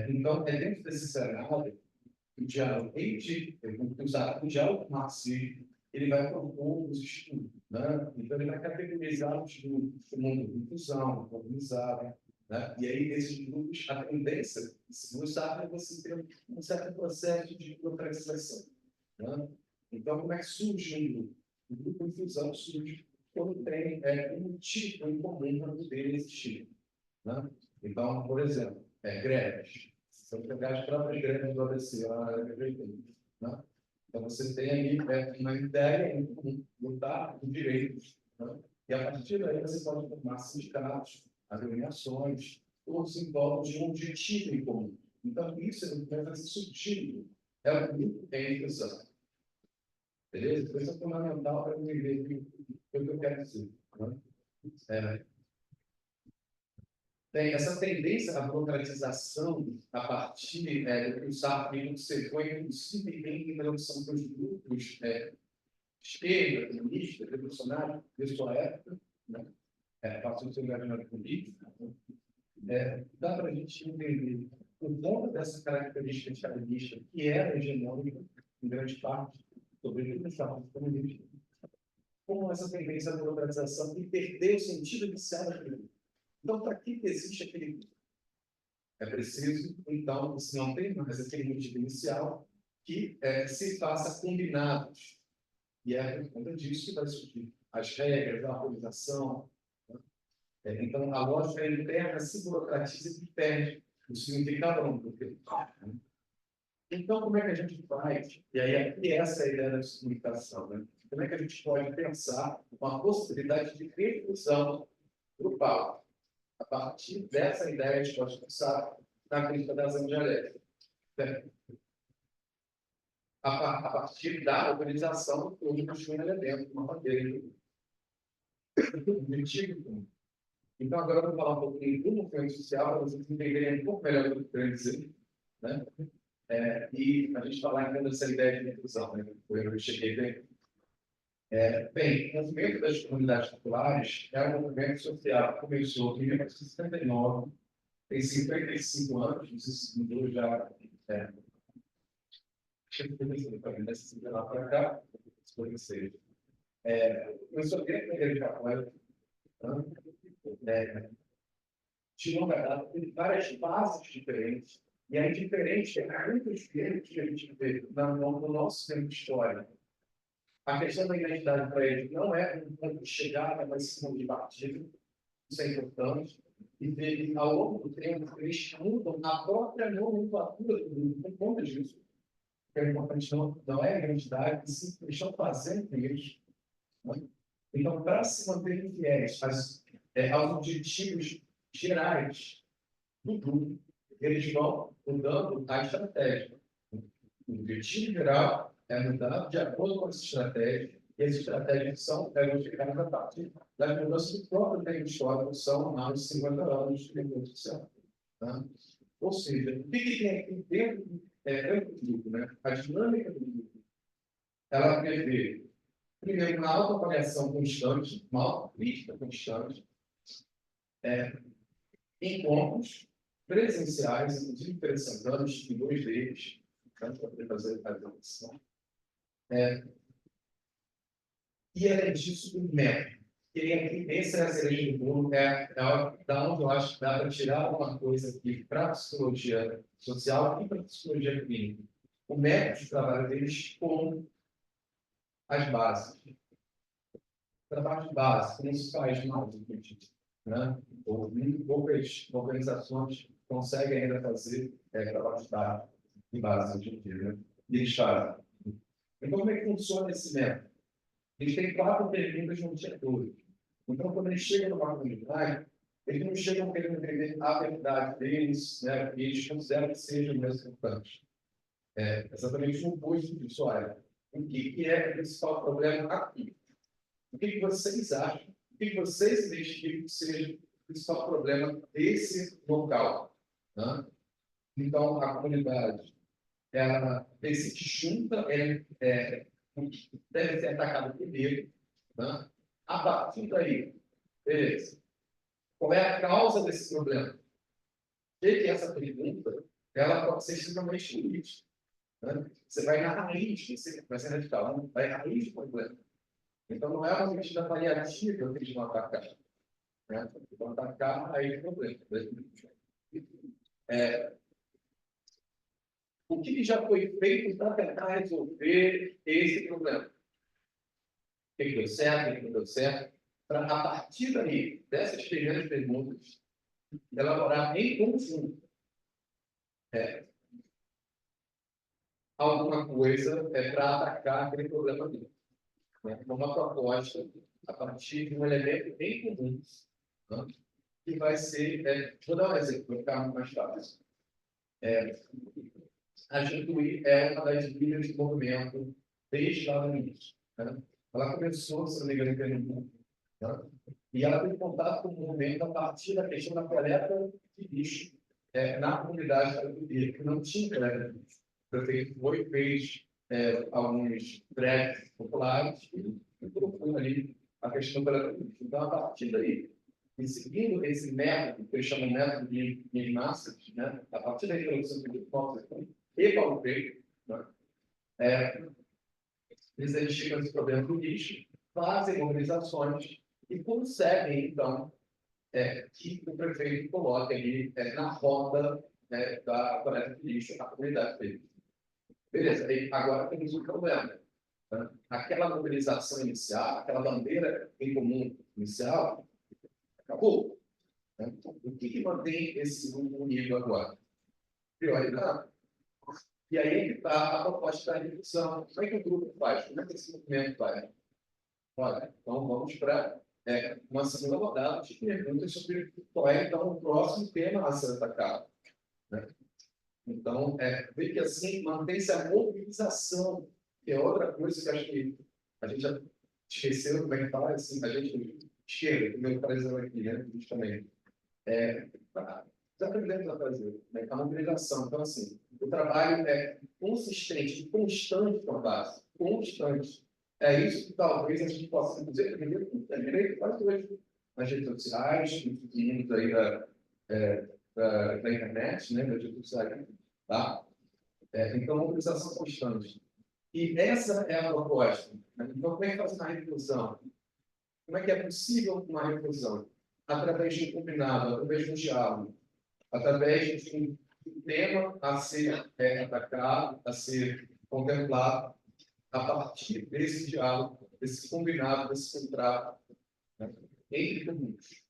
Então, dentro desse cenário, o diálogo o diálogo marxista, ele vai propor os estudos, né? Então ele vai categorizar os grupos como inclusão, organizado, né? E aí esses grupos, a tendência, se você sabe, é você ter um certo processo de burocratização, né? Então como é que surge um grupo? O grupo de inclusão surge quando tem um tipo em comum para poder existir, né? Então, por exemplo, greves. Se eu pegar as próprias greves do ABC, né? Então, você tem aí uma ideia em comum, lutar por direitos. Né? E a partir daí você pode formar sindicatos, agremiações, todos em torno de um objetivo em comum. Então, isso vai fazer surgir o grupo em inclusão. Beleza? Isso é fundamental para entender o que eu quero dizer. Né? Tem essa tendência à burocratização a partir do que o Sartre observou, inclusive em relação com os grupos esquerda, comunista, revolucionário, de sua época, né? A partir do seu engajamento político, dá para a gente entender o ponto dessa característica stalinista, que era hegemônica, em grande parte, sobretudo nos Estados comunistas, como essa tendência à burocratização e perder o sentido inicial daquele grupo. Então, para que existe aquele grupo? É preciso, então, se não tem mais aquele motivo inicial, que se faça combinados. E é por conta disso que vai surgir as regras, a organização. Né? Então, a lógica interna se burocratiza e perde o significado do que. Então, como é que a gente faz? E aí, aqui essa é a ideia da comunicação. Né? Como é que a gente pode pensar uma possibilidade de refusão grupal? A partir dessa ideia, a gente pode pensar na crítica da ação dialética. A partir da organização, que hoje construi um elemento, uma bandeira. Então, agora eu vou falar um pouquinho do movimento social, para vocês entenderem um pouco melhor o que eu quero dizer. Né? E a gente falar então dessa ideia de inclusão, né? Eu cheguei bem. Bem, o movimento das comunidades populares é um movimento social que começou em 1979, tem 55 anos, não sei se mudou já. De lá para cá, começou dentro da igreja católica, de longa data, tem várias bases diferentes, e aí diferente é muito diferente que a gente vê no nosso tempo de história. A questão da identidade para eles não é um ponto de chegada, mas sim um de partida. Isso é importante. E ver, ao longo do tempo, eles mudam a própria nomenclatura do grupo por conta disso. O que é importante não é a identidade, sim, eles estão fazendo isso. Né? Então, para se manterem fiéis aos objetivos gerais do grupo, eles vão mudando a estratégia. O objetivo geral é mudar de acordo com essa estratégia, e as estratégias são modificadas a partir das mudanças do próprio tempo histórico, que são mais de 50 anos de movimento social. Tá? Ou seja, o que tem aqui dentro do grupo? Né? A dinâmica do grupo, ela prevê, primeiro, uma autoavaliação constante, uma autocrítica constante, encontros presenciais, inclusive presenciais, em 2 deles, para poder fazer a transição. E, além disso, o método. Esse é a cereja do bolo, da onde eu acho que dá para tirar alguma coisa aqui para a psicologia social e para a psicologia clínica. O método de trabalho deles com as bases. Trabalho de base, como se faz mais, né? Muito poucas organizações conseguem ainda fazer trabalho de base hoje em dia, né? E eles fazem. Então, como é que funciona esse método? Eles têm 4 perguntas no dia todo. Então, quando eles chegam numa comunidade, eles não chegam querendo entender a verdade deles, né? E eles consideram que sejam mais importantes. exatamente o oposto disso. Olha, o que é o principal problema aqui? O que vocês acham? O que vocês identificam que seja o principal problema desse local? Né? Então, a comunidade, ela se junta, deve ser atacada primeiro. Né? A partir daí, beleza. Qual é a causa desse problema? Que essa pergunta ela pode ser extremamente política. Né? Você vai na raiz, você vai ser radical, né? Vai na raiz do problema. Então, não é uma medida paliativa que eles vão atacar. Né? Vão atacar a raiz do problema. O que já foi feito para tentar resolver esse problema? O que deu certo, o que não deu certo? Para, a partir daí, dessas primeiras perguntas, elaborar em conjunto alguma coisa para atacar aquele problema ali. Né? Uma proposta a partir de um elemento em comum, né? Que vai ser, vou dar um exemplo, para ficar mais fácil. A Jutuí é uma das líderes do movimento desde lá no início. Né? Ela começou, se não me engano, em Pernambuco, né? E ela tem contato com o movimento a partir da questão da coleta de lixo na comunidade brasileira, que não tinha coleta de lixo. O prefeito foi, fez alguns prédios populares e colocou ali a questão da coleta de lixo. Então, a partir daí, e seguindo esse método, que eles chamam de método de massas, né? A partir da introdução do hipótese e para o peito, né? Eles identificam esse problema do lixo, fazem mobilizações e conseguem, então, que o prefeito coloque ali na roda da coleta de lixo a comunidade dele. Beleza, e agora temos um problema. Né? Aquela mobilização inicial, aquela bandeira em comum inicial, acabou. Né? O que mantém esse grupo unido agora? Prioridade. E aí está a proposta da redução. Como é que o grupo faz? Como é que esse movimento vai? Olha, então vamos para uma segunda rodada de perguntas sobre qual é, então, o próximo tema a ser atacado. Né? Então, vê que assim mantém-se a mobilização, que é outra coisa que acho que a gente já esqueceu como é que fala, assim, a gente esquerda, o meu parecer aqui, né, justamente. Já aprendemos a fazer, né? A mobilização. Então, assim, o trabalho é consistente, constante com a base, constante. É isso que talvez a gente possa dizer, direito quase hoje nas redes sociais, incluindo aí da internet, né, das redes sociais, tá? Então, mobilização constante. E essa é a proposta. Né? Então, como é que faz uma refusão? Como é que é possível uma refusão? Através de um combinado, através de um diálogo, através de um tema a ser atacado, a ser contemplado, a partir desse diálogo, desse combinado, desse contrato, né, entre comuns.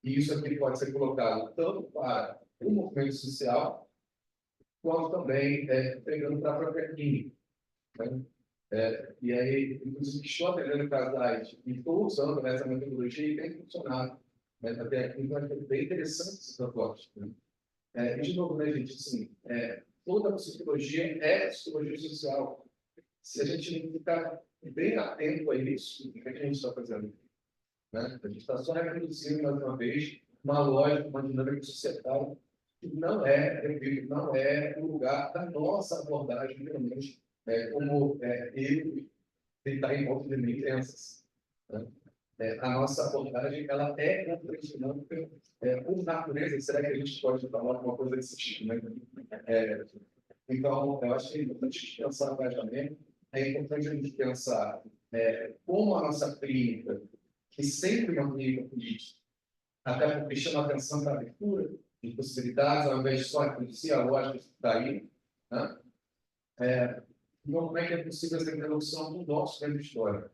E isso aqui pode ser colocado tanto para o movimento social, quanto também pegando para a própria clínica. Né? E aí, inclusive, estou atendendo casais e estou usando essa metodologia e tem funcionado. Né? Até aqui, então, é bem interessante esse propósito. Né? De novo, né, gente, assim, toda a psicologia é psicologia social. Se a gente não ficar bem atento a isso, o que a gente está fazendo? Né? A gente está só reproduzindo, mais uma vez, uma lógica, uma dinâmica societária que não repito, não é o lugar da nossa abordagem, pelo menos, como eu tentar em volta de mim crenças. Né? A nossa abordagem ela é contradinâmica por natureza. Será que a gente pode falar alguma coisa desse tipo? Né? Então, eu acho que é importante pensar no engajamento, é importante a gente pensar como a nossa clínica, que sempre é uma clínica política, até porque chama atenção para a abertura de possibilidades, ao invés de só reproduzir a lógica que está aí. Né? Então, como é que é possível essa introdução do nosso tempo histórico?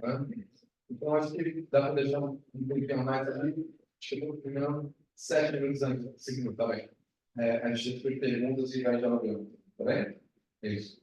Né? Então, acho que dá para deixar um pouquinho mais ali. Chegou primeiro 7 minutos antes, seguindo, tá bem? A gente tem perguntas e vai dialogando, tá bem? É isso.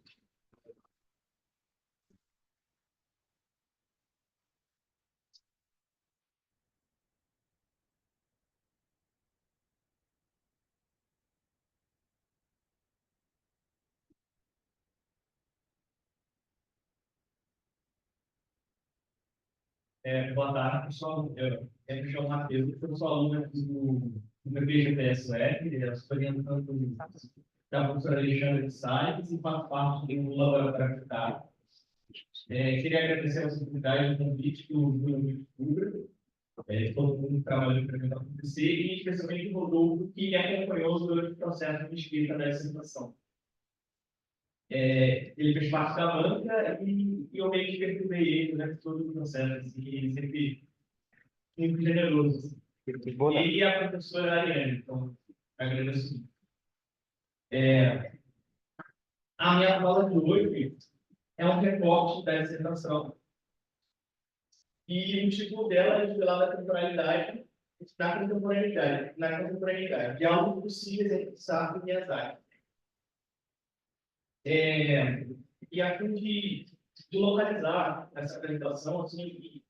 Boa tarde, pessoal. Eu me chamo Matheus, eu sou aluno aqui do PPGPSF, eu estou orientando da professora Alexandra de Salles e faço parte do laboratório de dados. Queria agradecer a oportunidade do convite que o Bruno Cubra, todo mundo trabalhando para mim acontecer, e especialmente o Rodolfo, que acompanhou durante o processo de escrita da dissertação. Ele fez parte da banca e eu meio que perturbei ele durante todo o processo, assim, ele sempre muito generoso. Assim. Ele e a professora Ariane, então, agradeço muito. A minha fala de hoje é um recorte da dissertação. E o título dela é Revelar da temporalidade, na contemporaneidade, de algo possível exercitar em Miyazaki. E a fim de localizar essa apresentação assim, e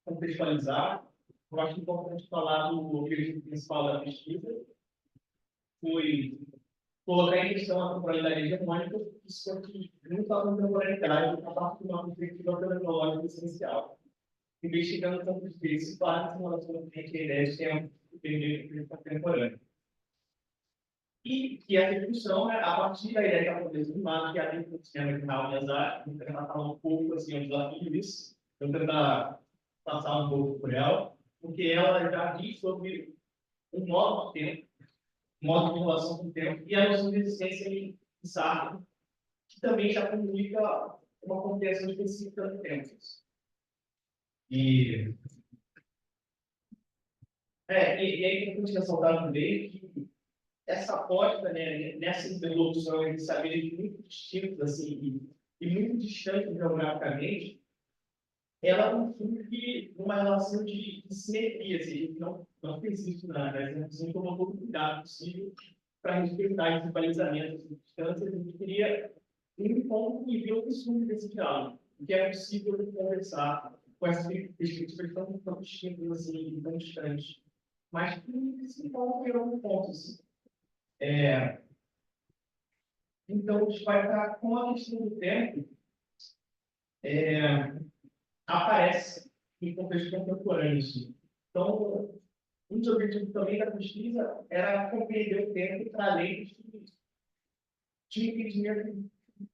contextualizar, eu acho importante falar do objetivo principal da pesquisa, foi colocar em questão a temporalidade hegemônica, isso aqui, junto à contemporaneidade, a partir de uma perspectiva fenomenológica essencial, investigando campos principais em relação ao que a ideia de tempo e período contemporâneo. E que a discussão, a partir da ideia que ela poderia formar, que a dentro do sistema original Miyazaki, vou tentar falar um pouco assim, o desafio disso, vou tentar passar um pouco por ela, porque ela já diz sobre um modo de tempo, um modo de relação com o tempo, e a noção de existência em Sartre, que também já comunica uma compreensão específica do tempo. E é importante ressaltar também que essa aposta, né, nessa interlocução entre saberes muito distintos assim, e muito distantes geograficamente, ela conflui numa relação de simetria, assim, não fez isso na dissertação, tomou todo o cuidado possível para respeitar esse balizamento de distâncias, a gente queria um ponto e ver o que surge desse diálogo, o que é possível de conversar com essas perspectivas tão distintas assim, tão distantes, mas que se encontram em algum ponto. Assim. Então, a gente vai estar com a questão do tempo, aparece em contexto contemporâneo. Assim. Então, um dos objetivos também da pesquisa era compreender o tempo para além de entendimento de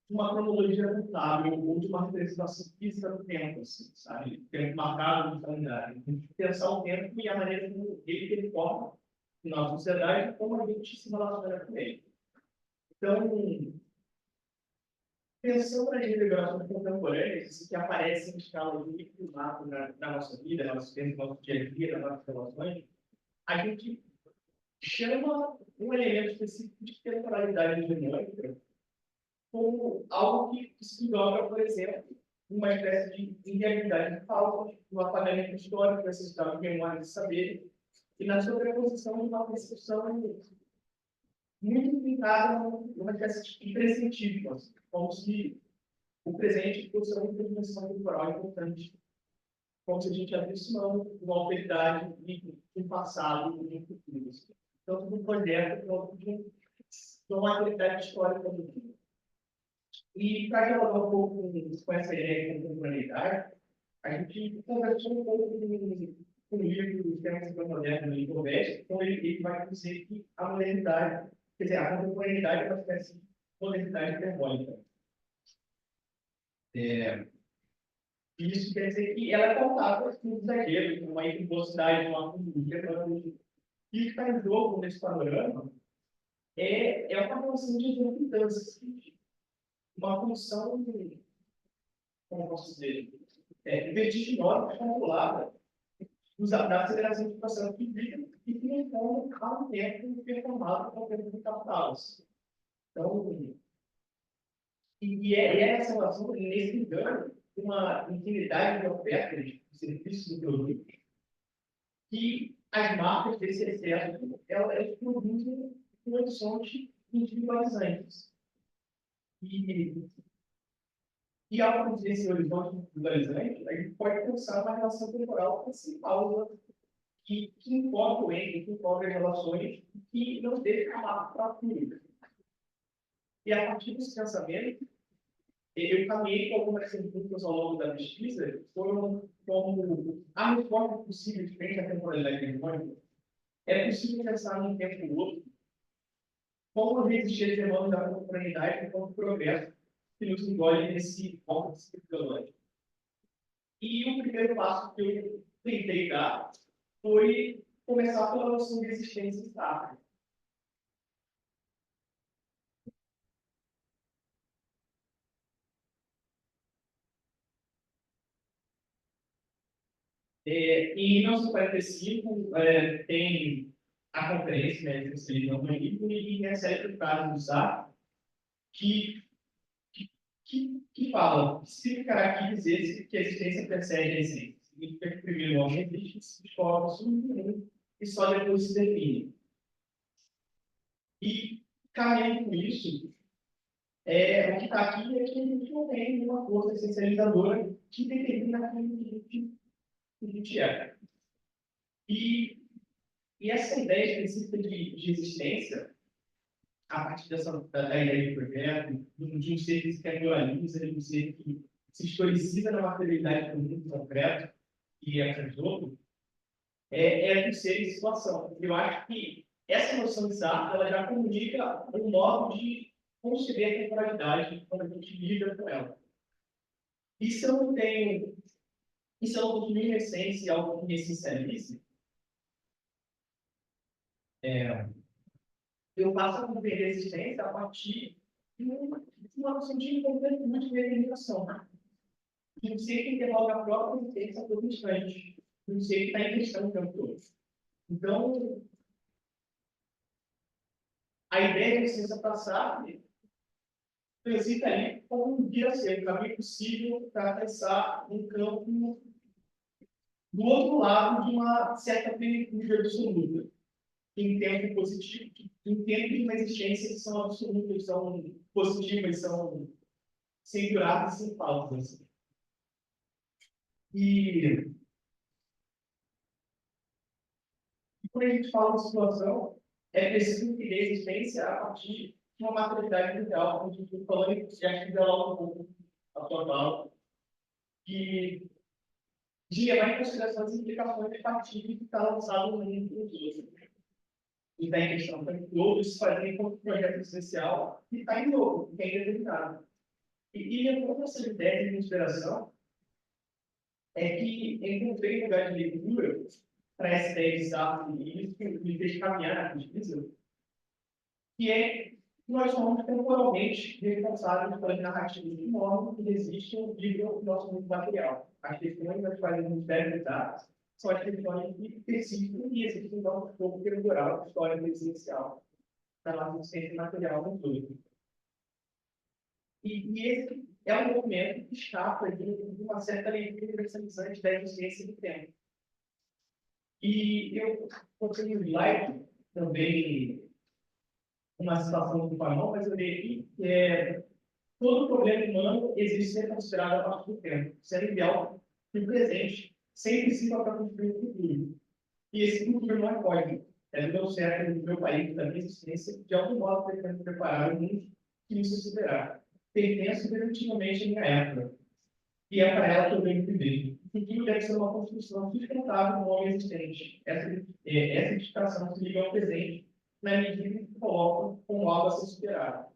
uma cronologia contábil ou de uma representação física do tempo, assim, sabe? Tempo marcado no calendário. A gente pensar o tempo e a maneira como ele performa na nossa sociedade e como a gente se relaciona com ele. Então, pensando nas revelações contemporâneas que aparecem em escala de micro na nossa vida, no nosso tempo, no nosso dia a dia, nas nossas relações, a gente chama um elemento específico de temporalidade hegemônica como algo que se dobra, por exemplo, uma espécie de realidade falsa, no apagamento histórico, necessidade de memória de saber, e na sobreposição de uma percepção muito linkada numa espécie de imprescindível, assim, como se o presente fosse uma dimensão temporal importante, como se a gente abrisse mão de uma alteridade de um passado e de um futuro. Tanto do projeto quanto de uma alteridade histórica do mundo. E para dialogar um pouco com essa ideia de contemporaneidade, a gente conversou um pouco com o livro dos temas modernos do Igor Vest, então ele vai dizer que a modernidade, quer dizer, a contemporaneidade é uma espécie de modernidade hiperbólica. Isso quer dizer que ela é pautada por um exagero, uma impossibilidade, uma comunidade. E o que está em jogo nesse panorama é uma relação de exorbitância, uma função, como posso dizer, vertiginosa, calculada, da aceleração de processo que implica e que responde a um tempo performado com o tempo de capital. Então, é essa relação, nesse engano, uma infinidade de ofertas de serviços e produtos que as marcas desse excesso elas produzem condições individualizantes. E ao produzir esse horizonte individualizante, a gente pode pensar uma relação temporal principal que envolve o ente, que envolve as relações que não deixa acabar para a vida. E a partir desse pensamento, eu caminhei com algumas perguntas ao longo da pesquisa, foram como a forma possível de frente à temporalidade hegemônica. É possível pensar num tempo ou outro como resistir às demandas da contemporaneidade enquanto progresso que nos engole nesse vórtice psicológico. E o primeiro passo que eu tentei dar foi começar pela noção de existência estável. Em 1945, tem a conferência, né, que vocês não livro, e recebe o caso do Sá, que, que fala, se caracteriza que a existência precede a essência. Significa que primeiro o homem existe, se descobre o submundo, e só depois se define. E, caminhando com isso, o que está aqui é que a gente não tem uma força essencializadora que determina aquilo que a gente é. E essa ideia específica de existência, a partir da ideia de projeto, de um ser que se categoriza, de um ser que se historiciza na materialidade do mundo concreto e absoluto, é do ser em situação. Eu acho que essa noção de SAR, ela já comunica um modo de conceber a temporalidade quando a gente lida com ela. E se eu não tenho, e se eu não construir uma essência, algo que me essencialize, eu passo a compreender a existência a partir de uma noção de incompletude de determinação. De um ser que interroga a própria existência a todo instante. De um ser que está em questão o tempo todo. Então, a ideia de ciência passada transita ali como um guia ser, um caminho possível para pensar um campo do outro lado de uma certa plenitude absoluta. Em tempo positivo, em tempo de uma existência que são absolutas, são positivas, são sem duradas e sem pausas. E quando a gente fala de situação, é preciso entender a existência a partir de uma maturidade mundial, como a gente está falando, e acho que dialoga um pouco a tua fala, que de levar em consideração as implicações de partido que está lançado no mundo dos outros. E está em questão para todos fazerem como projeto essencial que está em jogo, que é indeterminado. E levando essa ideia de consideração, é que encontrei um lugar de leitura para essa ideia de Sartre e isso que me fez caminhar na pesquisa, que é que nós somos temporalmente responsáveis pelas narrativas de modo que resistem ao nosso mundo material. As questões das quais a gente deve lidar são as questões que persistem e existem no nosso corpo temporal, a história essencial da nossa existência material no todo. E esse é um movimento que escapa de uma certa leitura universalizante da existência do tempo. E eu coloquei no slide também uma citação do Fanon, mas eu li aqui, que todo problema humano existe ser considerado a partir do tempo, sendo ideal que o presente sempre sirva para construir o futuro. E esse futuro não é código. É do meu certo, do meu país, da minha existência, de algum modo pretendo preparar o mundo que me sucederá. Pertenço definitivamente à minha época. E é para ela que eu venho viver. O futuro deve ser uma construção sustentável no homem existente. Essa edificação se liga ao presente, na medida que coloca como algo a ser superado.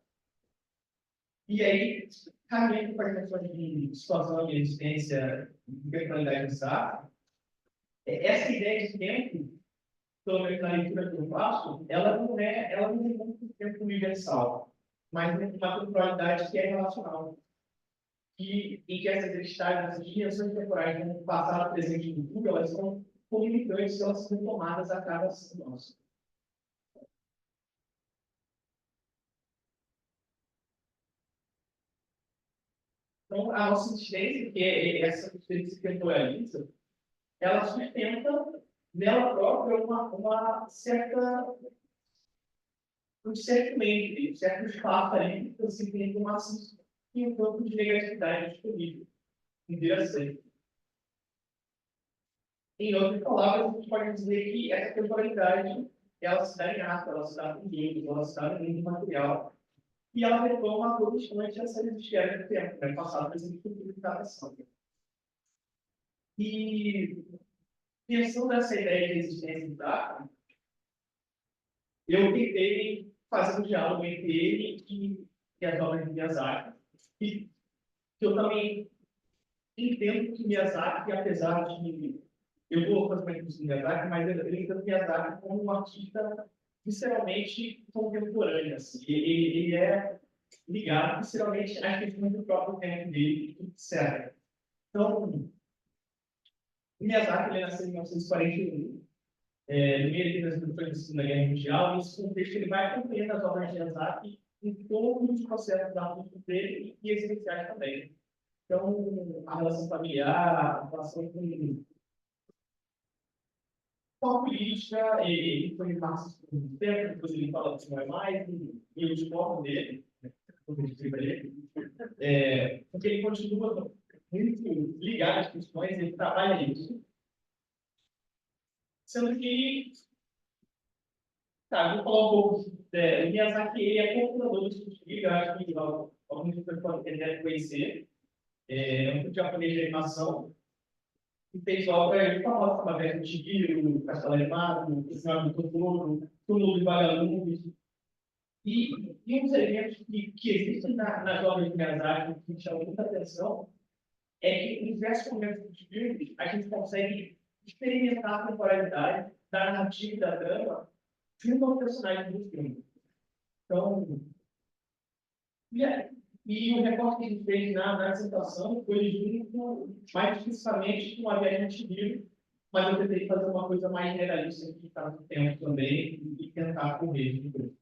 E aí, caminhando para as questões de situação de existência e personalidade do Sartre, essa ideia de tempo, pelo menos na leitura que eu faço, ela não é muito tempo universal, mas uma temporalidade que é relacional. Em que essas estágios, essas dimensões temporais, no passado, presente e futuro, elas são comunicantes, elas são tomadas a cada ação nossa. Então, a nossa existência, que é essa existência temporalista, ela sustenta nela própria um certo meio, um certo espaço ali, que você tem uma e um campo de negatividade disponível, em direção. Em outras palavras, a gente pode dizer que essa temporalidade ela se dá em ato, ela se dá com Deus, ela se dá no mundo material. e ela retoma a todo instante essa existência do tempo, né? Passado, presente, futuro de cada ação. E pensando nessa ideia de existência dada, eu tentei fazer um diálogo entre ele e as obras de Miyazaki, e que eu também entendo que Miyazaki, apesar de... Eu vou fazer uma discussão do Miyazaki, mas eu entendo Miyazaki como um artista visceralmente contemporâneo. Assim. Ele é ligado visceralmente às questões do próprio tempo dele, etc. Então, o Miyazaki ele nasceu em 1941, no meio da Segunda Guerra Mundial, e nesse contexto ele vai acompanhando as obras de Miyazaki em todos os processos da vida dele e existenciais também. Então, a relação familiar, a relação com a política, ele foi marxista por muito tempo, depois ele fala que não é mais, e eu discordo dele, porque ele continua muito ligado às questões, ele trabalha nisso. Sendo que, tá, vou falar um pouco, o Miyazaki ele é co-fundador do Estúdio Ghibli, eu acho que alguns de vocês podem devem conhecer, é um estúdio japonês de animação, que fez obras famosas como a Velha de Chihiro, o Castelo Animado, o Senhor do Totoro, Túmulo dos Vagalumes. E um dos elementos que existem nas obras de Miyazaki que me chamam muita atenção é que em diversos momentos dos filmes a gente consegue experimentar a temporalidade da narrativa e da trama junto ao personagem do filme. Então, e o recorte que a gente fez na apresentação foi junto mais especificamente com a Velha de Chihiro, mas eu tentei fazer uma coisa mais generalista que está no tempo também e tentar correr de tudo.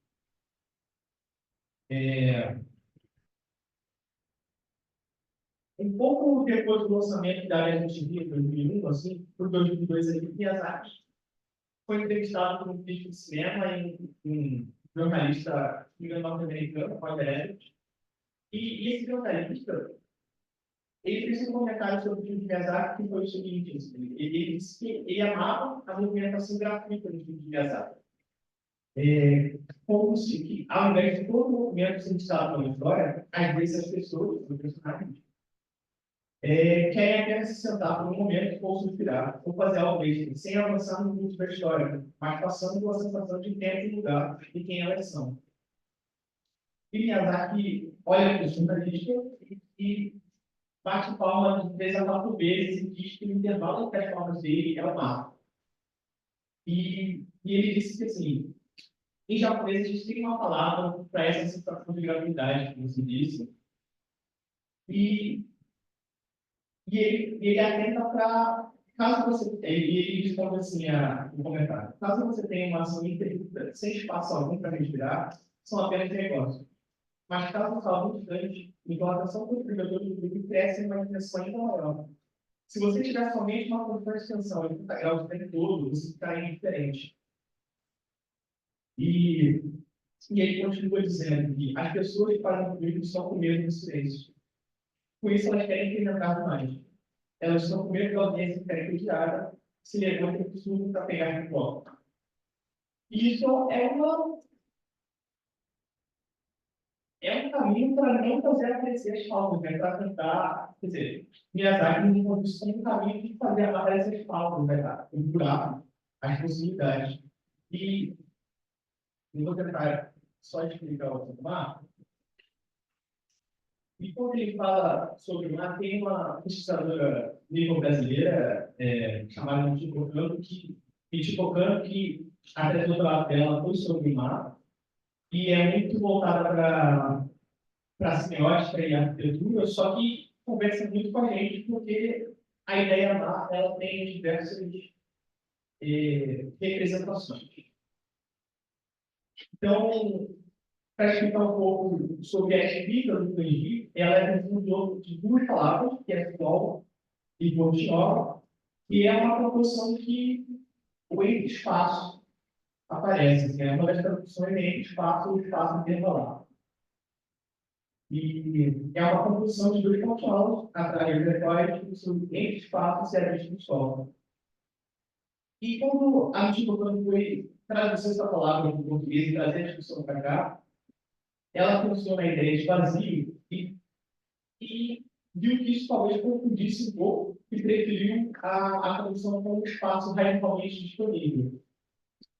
Um pouco depois do lançamento da Resident Evil em 2001, assim, por 2002, ali, Miyazaki foi entrevistado por um crítico de cinema e um jornalista norte-americano, Roger Ebert. E esse jornalista, ele fez um comentário sobre o filme de Miyazaki que foi o seguinte: ele disse que ele amava a movimentação gratuita do filme de Miyazaki. Como se, que, ao invés de todo o movimento ser estado na história, às vezes as pessoas, os personagens, querem apenas se sentar por um momento ou suspirar, ou fazer algo mesmo, sem avançar no curso da história, mas passando pela sensação de tempo e lugar de quem elas são. E Miyazaki olha para o jornalista e bate palma 3 a 4 vezes e diz que o intervalo entre as palmas dele é o mar. E ele disse que, assim, em japonês a gente tem uma palavra para essa sensação de gravidade, como você disse, e ele atenta para, caso você tenha, e ele responde assim o comentário, caso você tenha uma ação interrupta, sem espaço algum para respirar, são apenas negócios. Mas caso faça muito grande, então a atenção do contribuidor do grupo cresce em uma dimensão ainda maior. Se você tiver somente uma condição de extensão em 30 graus o tempo todo, você ficará indiferente. E ele continua dizendo que as pessoas que fazem comigo estão com medo do silêncio. Por isso elas querem incrementar mais. Elas estão com medo da audiência que é refugiada, se levanta o surdo para pegar no copo. Isso é um caminho para não fazer aparecer as faltas, né? Para tentar, quer dizer, Miyazaki nos condições um caminho de fazer aparecer as faltas, né? Procurar as possibilidades. E eu vou tentar só explicar o mar. E quando ele fala sobre o mar, tem uma pesquisadora brasileira chamada Michiko Kano, que a tese doutorado dela foi sobre o mar, e é muito voltada para a semiótica e arquitetura, só que conversa muito com a gente, porque a ideia mar ela tem diversas representações. Então, para explicar um pouco sobre a escrita do kanji, ela é um jogo de 2 palavras, que é sol e portinhola, e é uma proporção que o entre-espaço aparece. Assim, é uma das traduções de entre-espaço ou espaço intervalar. E é uma composição de 2 portinholas, atrás do retórico, sobre entre-espaço e serviço do sol. E quando a gente foi traduzir essa palavra para o português e trazer a discussão para cá, ela pensou na ideia de vazio e viu que isso talvez confundisse um pouco e preferiu a condição como um espaço radicalmente disponível.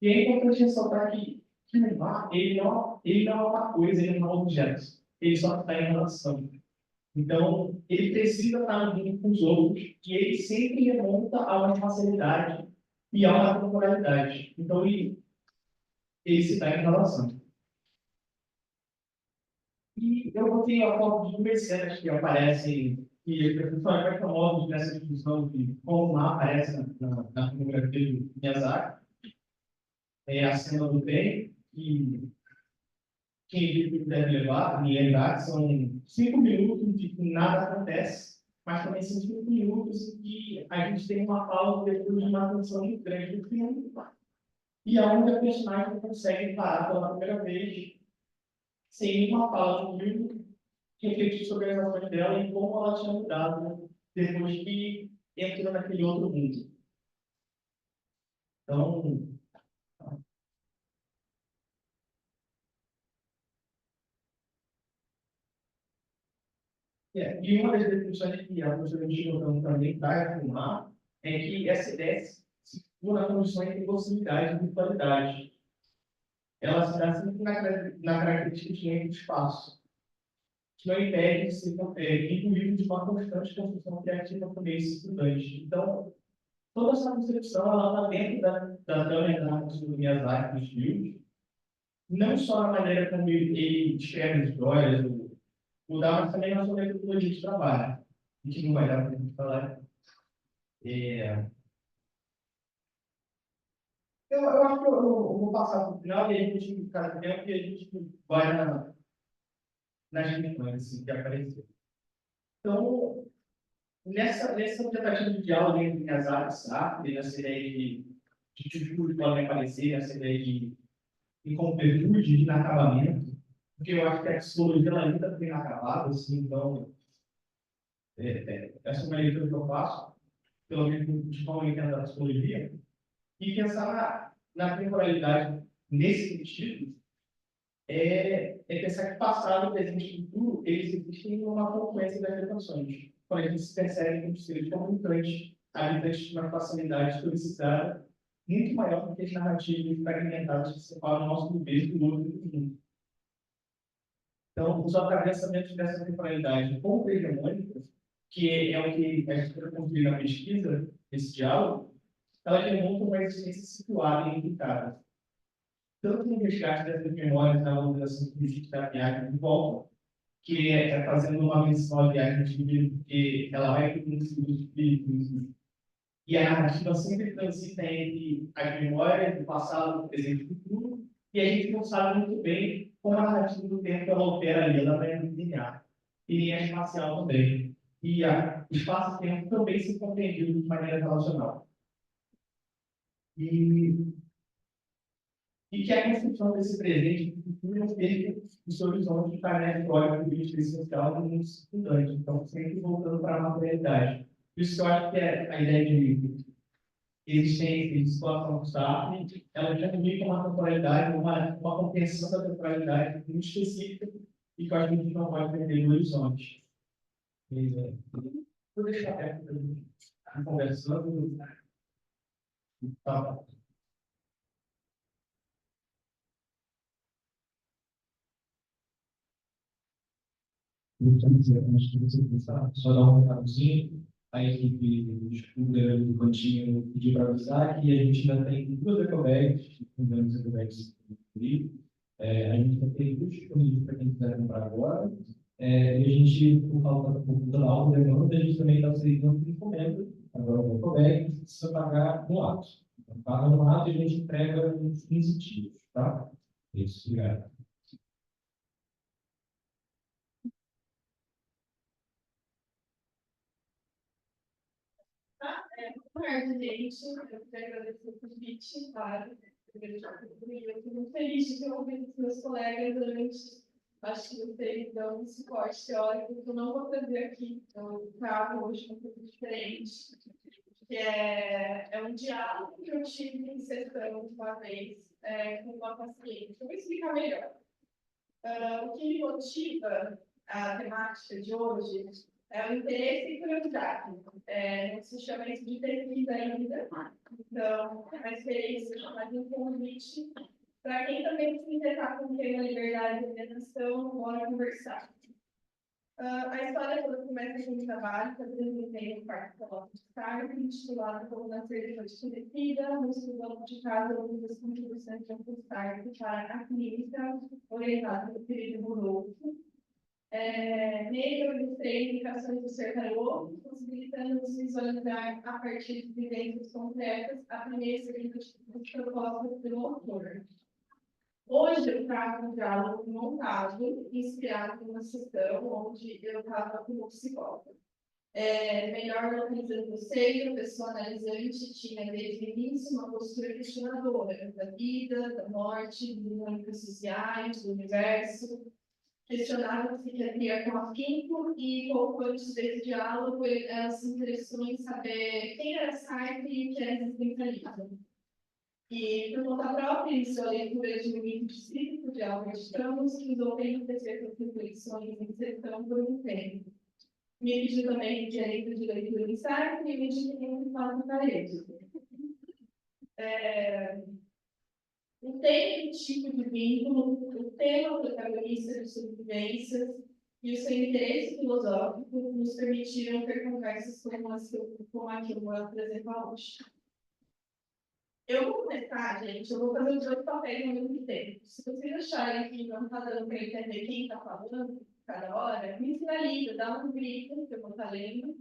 E é importante ressaltar que o mar, ele não é uma coisa, ele não é um objeto. Ele só está em relação. Então, ele precisa estar junto com os outros e ele sempre remonta a uma facilidade e a uma temporalidade. Então, ele se está em relação. E eu botei a foto de duas cenas que aparecem, que são mais famosas nessa discussão de como o mar aparece na filmografia do Miyazaki. É a cena do trem, que quem deve levar, me lembrar, são 5 minutos de que nada acontece, mas também são 5 minutos em que a gente tem uma pausa depois de uma tensão muito grande do filme, e aonde a personagem consegue parar pela primeira vez, sem nenhuma fala no filme, refletir sobre as ações dela e como ela tinha mudado depois que entrou naquele outro mundo. Então, e uma das definições que a professora Chilton também traz para o mar é que essa ideia se situa na condição de possibilidade e virtualidade. Ela se dá sempre na característica de tempo e espaço, que não impede de ser incluído de uma constante construção criativa por meio estudante. Então, toda essa concepção ela está dentro da teoria do Miyazaki dos filmes, não só na maneira como ele descreve as histórias, mudar, mas também na sua metodologia de trabalho. A gente não vai dar para a gente falar. Eu acho que eu vou passar para o final e a gente ficar no tempo e a gente vai nas questões assim, que apareceram. Então, nessa tentativa de diálogo entre Miyazaki e Sartre, nessa ideia de títulos podem aparecer, nessa ideia de incompletude, de inacabamento, porque eu acho que a psicologia ela ainda está inacabada, assim, então, essa é uma leitura que eu faço, pelo menos de forma entendo da psicologia, e pensar na temporalidade nesse sentido é pensar que passado, presente e futuro, eles existem numa confluência das gerações. Quando a gente se percebe como seres comunicantes, habitantes de uma facilidade historicizada muito maior do que as narrativas fragmentadas que separam o nosso viver do outro do mundo. Então, os atravessamentos dessa temporalidade contra-hegemônica, que é o que a gente vai construir na pesquisa, esse diálogo, ela remonta uma existência situada e implicada. Tanto no resgate dessas memórias na valorização política da viagem de volta, que é fazendo uma menção à viagem de vida, porque ela vai para o mundo dos espíritos, e a narrativa sempre transita entre as memórias do passado, do presente e do futuro, e a gente não sabe muito bem como a narrativa do tempo ela opera ali, ela vai linear, e linha espacial também. E o espaço e tempo também se compreendido de maneira relacional. E que a construção desse presente do futuro não perca o seu horizonte de tarefa histórica, política e social do mundo circundante. Então, sempre voltando para a materialidade. Por isso que eu acho que a ideia de existência, de situação do Sartre, ela já comunica uma temporalidade, uma compreensão da temporalidade muito específica e que eu acho que a gente não pode perder no horizonte. Vou deixar aberto para a gente ir conversando. Tá. Só dar um recadozinho, a equipe de estudo do cantinho pediu para avisar que a gente ainda tem duas ecobags, as ecobags a gente vai ter duas disponíveis para quem quiser comprar agora, e a gente, por causa da alta demanda, a gente também está aceitando de encomenda, agora o ecobag precisa pagar no ato. Então, paga no ato e a gente entrega uns 15 dias, tá? Isso, obrigado. Boa tarde, gente. Eu quero agradecer o convite, claro. Eu estou muito feliz de ter ouvido os meus colegas durante, acho que vocês dão um suporte teórico que eu não vou fazer aqui. Então, eu trago hoje um pouco diferente, que é um diálogo que eu tive em sessão uma vez com uma paciente. Eu vou explicar melhor. O que me motiva a temática de hoje é o interesse e curiosidade. Não se chama isso de pesquisa ainda, então é uma experiência chamada de um convite para quem também se interessar com o tema liberdade de alienação, bora conversar. A história toda começa com um trabalho que eu apresentei no quarto coloco de cargo, intitulado Como Nascer Depois de Crescida, no segundo de casa, onde as contribuições de Campus Cargo para a clínica, orientada pelo período Rodolfo. Nele eu ilustrei indicações do ser tarô, possibilitando-nos visualizar a partir de vivências concretas a primeira e segunda dos propósitos do autor. Hoje eu trago um diálogo montado, inspirado numa sessão onde eu estava como psicóloga. Melhor localizando vocês, a pessoa analisante tinha desde o início uma postura questionadora da vida, da morte, das dinâmicas sociais, do universo. Questionava a psiquiatria com afinco e pouco antes desse diálogo ela se interessou em saber quem era Sartre e o que era existencialismo. E, por conta própria, iniciou a leitura de um livro específico de Albert Camus, que usou tempo de certas reflexões em sertão por um tempo. Me pediu também direito de leitura em Sartre e me indiquei um fala de parede. O tema, o tipo de vínculo, o tema protagonista de sobrevivências e o seu interesse filosófico nos permitiram ter conversas como a que eu vou apresentar hoje. Eu vou começar, gente, eu vou fazer os dois papéis ao mesmo tempo. Se vocês acharem que não está dando para entender quem está falando cada hora, me sinaliza, dá um grito que eu vou estar lendo,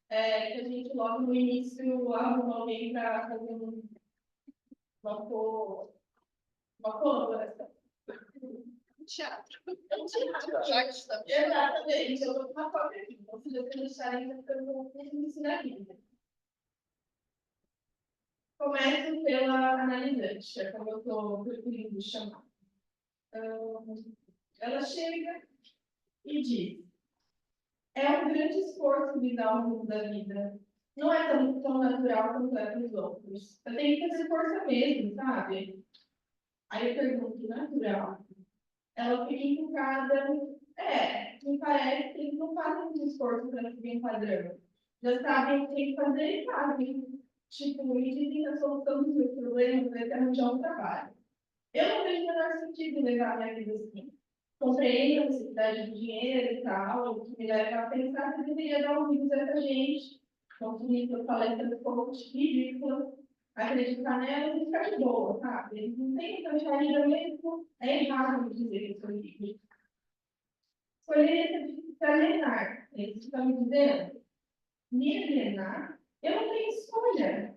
que a gente logo no início arruma alguém para fazer uma colaboração. Teatro. Já que estamos. Exatamente, eu vou tomar cópia aqui. Então, se vocês deixarem, eu me sinaliza. Começo pela analisante, que é como eu estou preferindo chamar. Ela chega e diz: é um grande esforço lidar o mundo da vida. Não é tão natural quanto é para os outros. Eu tenho que fazer força mesmo, sabe? Aí eu pergunto: natural? Ela fica encucada. Me parece que eles não fazem muito esforço para seguir um padrão. Já sabem o que tem que fazer e fazem. Tipo, me dizem a solução dos meus problemas vai ser arranjar um trabalho. Eu não vejo o menor sentido em levar a minha vida assim. Compreendo a necessidade de dinheiro e tal, o que me leva a pensar que deveria dar ouvidos a essa gente, consumir sua palestra de coach ridícula, acreditar nela e ficar de boa, sabe? Eles não têm tanta ainda mesmo, é errado dizer que eu sou livre. Escolher essa para alienar, é isso que está me dizendo? Me alienar? Eu não tenho escolha.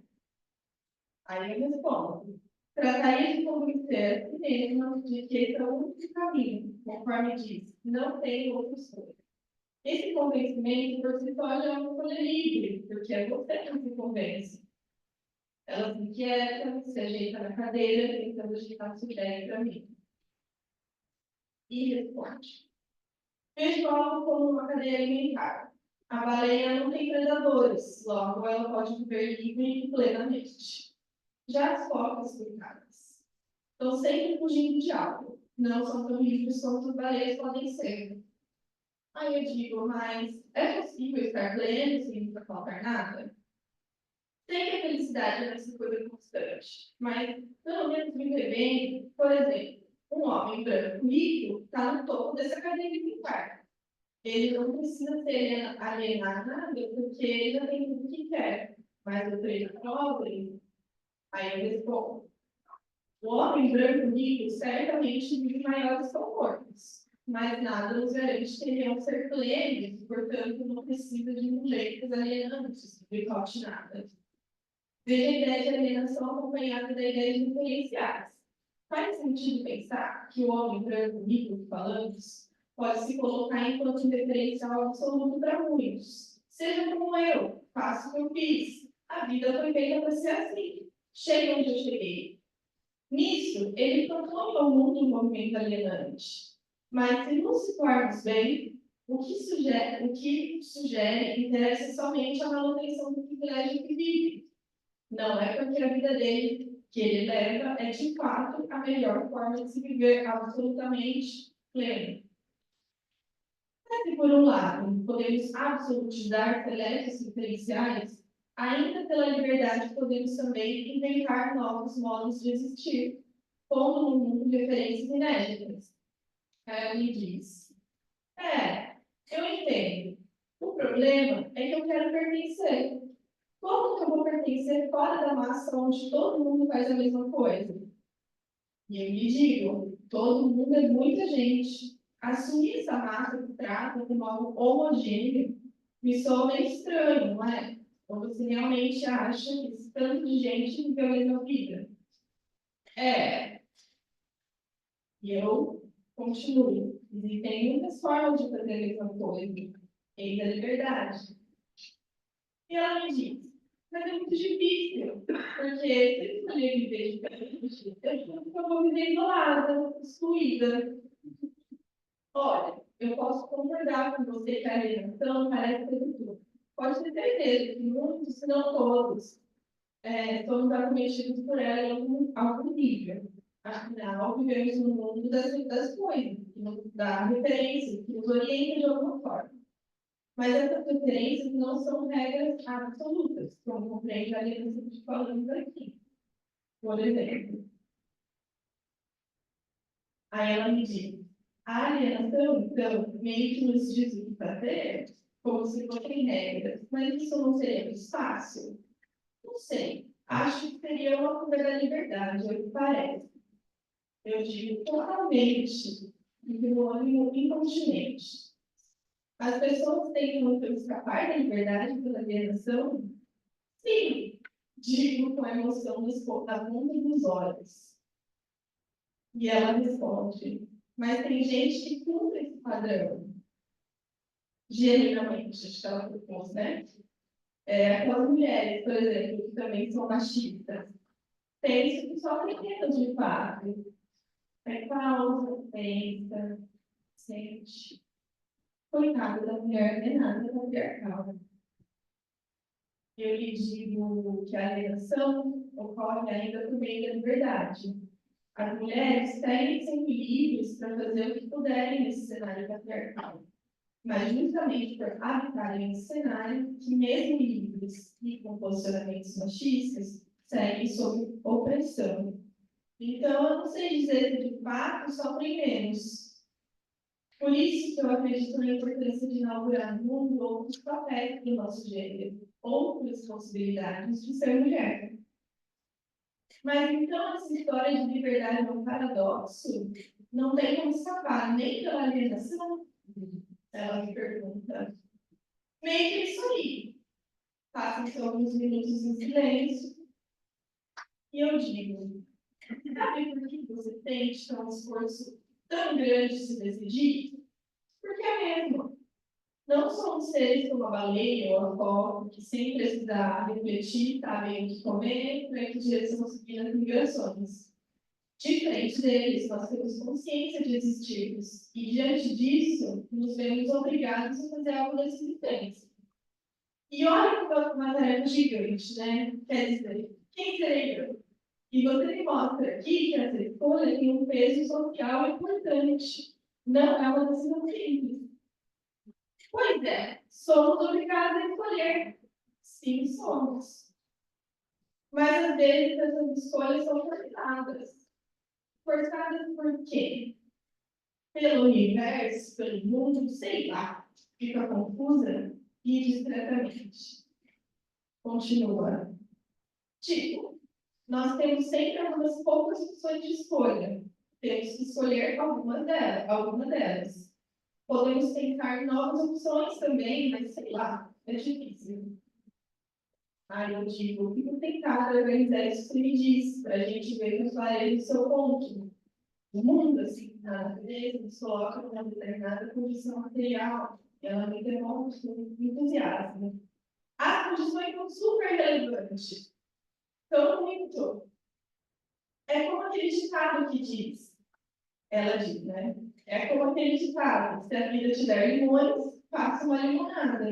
Aí eu respondo: trataria de convencer a si mesma de que esse é o único caminho, conforme diz, não tem outra escolha. Esse convencimento, por si só, já é uma escolha livre, porque é você que se convence. Ela se inquieta, se ajeita na cadeira, tentando ajeitar sua ideia para mim. E responde: vejo algo como uma cadeia alimentar. A baleia não tem predadores, logo ela pode viver livre e plenamente. Já as focas coitadas estão sempre fugindo de algo. Não são tão livres quanto os baleias podem ser. Aí eu digo: mas é possível estar pleno sem nunca faltar nada? Sei que a felicidade é essa coisa constante, mas pelo menos viver bem, por exemplo, um homem branco rico está no topo dessa cadeia alimentar. Ele não precisa ser alienado nada, porque ele já tem tudo que quer. Mas o preto pobre, aí eu respondo: o homem branco rico certamente vive maiores confortos, mas nada nos garante que irão ser plenos, portanto não precisa de muletas alienantes, de nada. Veja a ideia de alienação acompanhada da ideia de diferenciais. Faz sentido pensar que o homem branco rico que falamos pode se colocar enquanto um referencial absoluto para muitos. Seja como eu, faço o que eu fiz. A vida foi feita para ser assim. Cheguei onde eu cheguei. Nisso, ele propõe ao mundo um movimento alienante. Mas, se nos situarmos bem, o que sugere interessa somente a manutenção do privilégio que vive. Não é porque a vida dele, que ele leva, é de fato a melhor forma de se viver absolutamente pleno. Mas se, por um lado, podemos absolutizar seletos referenciais, ainda pela liberdade podemos também inventar novos modos de existir, pondo no mundo referências inéditas. Aí ela me diz, eu entendo. O problema é que eu quero pertencer. Como que eu vou pertencer fora da massa onde todo mundo faz a mesma coisa? E eu lhe digo, todo mundo é muita gente. Assumir essa massa que trata como algo homogêneo me soa meio estranho, não é? Ou você realmente acha que esse tanto de gente viveu a mesma vida? E eu continuo. Existem muitas formas de fazer a mesma coisa. Eis a liberdade. E ela me diz, mas é muito difícil, porque se eu escolher viver diferente, eu vou viver isolada, excluída. Olha, eu posso concordar com você que a alienação parece ter tudo. Pode ter certeza que muitos, se não todos, somos acometidos por ela em algum nível. Afinal, vivemos no mundo das coisas, que nos dá referência, que nos orienta de alguma forma. Mas essas preferências não são regras absolutas, como compreende a alienação que falamos aqui. Por exemplo, aí ela me diz, a alienação, então, meio que nos diz o que fazer, como se fossem regras, mas isso não seria muito fácil? Não sei. Acho que seria uma fuga da liberdade, é o que parece. Eu digo totalmente, e de um ânimo incontinente. As pessoas tentam escapar da liberdade pela alienação? Sim, digo com a emoção na ponta dos olhos. E ela responde, mas tem gente que cumpre esse padrão. Genuinamente, acho que ela propôs, né? Aquelas mulheres, por exemplo, que também são machistas. Tem que sofrem menos de fato. Pausa, pensa, sente. Coitada da mulher, nem nada patriarcal. Eu lhe digo que a alienação ocorre ainda por meio da liberdade. As mulheres têm sempre livres para fazer o que puderem nesse cenário patriarcal. Mas justamente por habitarem esse cenário, que mesmo livres e com posicionamentos machistas, seguem sob opressão. Então, eu não sei dizer se de fato sofrem menos. Por isso que eu acredito na importância de inaugurar no mundo outros papéis do nosso gênero, outras possibilidades de ser mulher. Mas então essa história de liberdade é um paradoxo? Não tem como escapar nem pela alienação? Ela me pergunta. Meio que isso aí. Passam-se alguns minutos em silêncio. E eu digo, sabe por que você tem de ter um esforço tão grande de se decidir? Porque é mesmo. Não somos seres como a baleia ou a foca, que sem precisar refletir, sabem o que comer, para que direção seguir nas migrações. Diferente deles, nós temos consciência de existirmos, e diante disso, nos vemos obrigados a fazer algo da existência. E olha que é uma tarefa gigante, né? Quer dizer, quem serei eu? E você me mostra aqui que essa escolha tem um peso social importante. Não é uma decisão simples. Pois é, somos obrigados a escolher. Sim, somos. Mas às vezes essas escolhas são forçadas. Forçadas por quê? Pelo universo, pelo mundo, sei lá. Fica confusa e discretamente. Continua. Tipo, nós temos sempre algumas poucas opções de escolha. Temos que escolher alguma delas. Podemos tentar novas opções também, mas sei lá, é difícil. Aí eu digo, fico tentada organizar isso que você me diz, para a gente ver com clareza o seu ponto. O mundo, assim, na natureza, nos coloca numa determinada condição material, e ela me interrompe com entusiasmo. As condições são super relevantes. Então, muito. É como aquele ditado que diz, ela diz, né? É como aquele ditado, se a vida te der limões, faça uma limonada.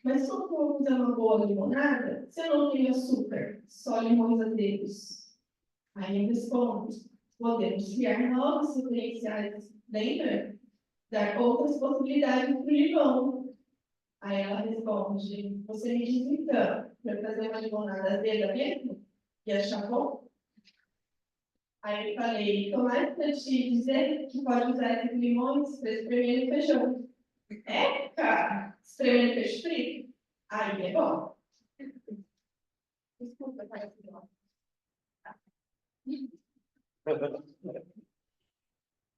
Mas como que eu vou fazer uma boa limonada se eu não tenho açúcar, só limões azedos? Aí eu respondo, podemos criar novos referenciais, lembra? dar outras possibilidades para o limão. Aí ela responde, você me diz então, para fazer uma limonada azeda mesmo? E achar bom? Aí eu falei, tomate para te dizer que pode usar esses limões para espremer no feijão. É, cara, espremer no peixe frito? Aí é bom. Desculpa, parece bom.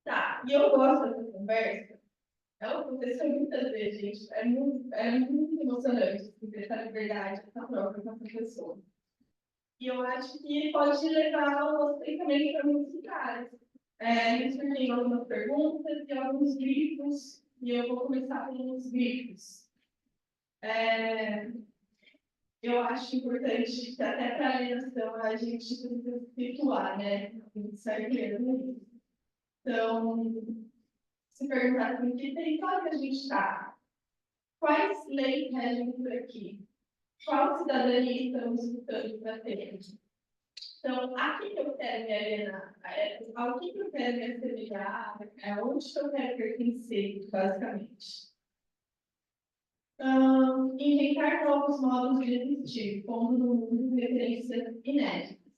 Tá, e eu gosto dessa conversa. Ela aconteceu muitas vezes, gente. É muito emocionante ter essa liberdade, essa troca com essa pessoa. E eu acho que pode levar ao também para muitos lugares. Me surgiram algumas perguntas e alguns grifos, e eu vou começar com uns grifos. Eu acho importante que até para a alienação a gente precisa se situar, né? Certo? Então, se perguntar assim, que território que a gente está? Quais leis regem por aqui? Qual cidadania estamos lutando para ter? Então, a que eu quero me alienar? Ao que eu quero me assemelhar? Aonde que eu quero pertencer, basicamente? Inventar novos modos de existir, pondo no mundo referências inéditas.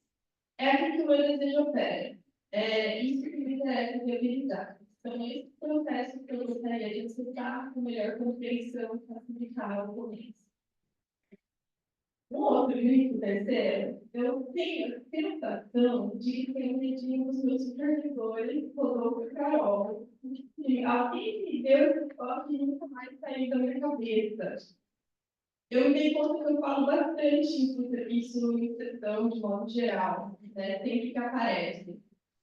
É aqui que o meu desejo opera. É isso que me interessa viabilizar. Então, esse processo que eu gostaria de explicar com melhor compreensão e facilitar a ocorrência. Um outro livro, terceiro, eu tenho a sensação de que tem um dedinho nos meus supervisores, Rodolfo e Carol. Alguém me deu esse toque e nunca mais saiu da minha cabeça. Eu me dei conta que eu falo bastante isso em sessão, de modo geral, né? Sempre que aparece.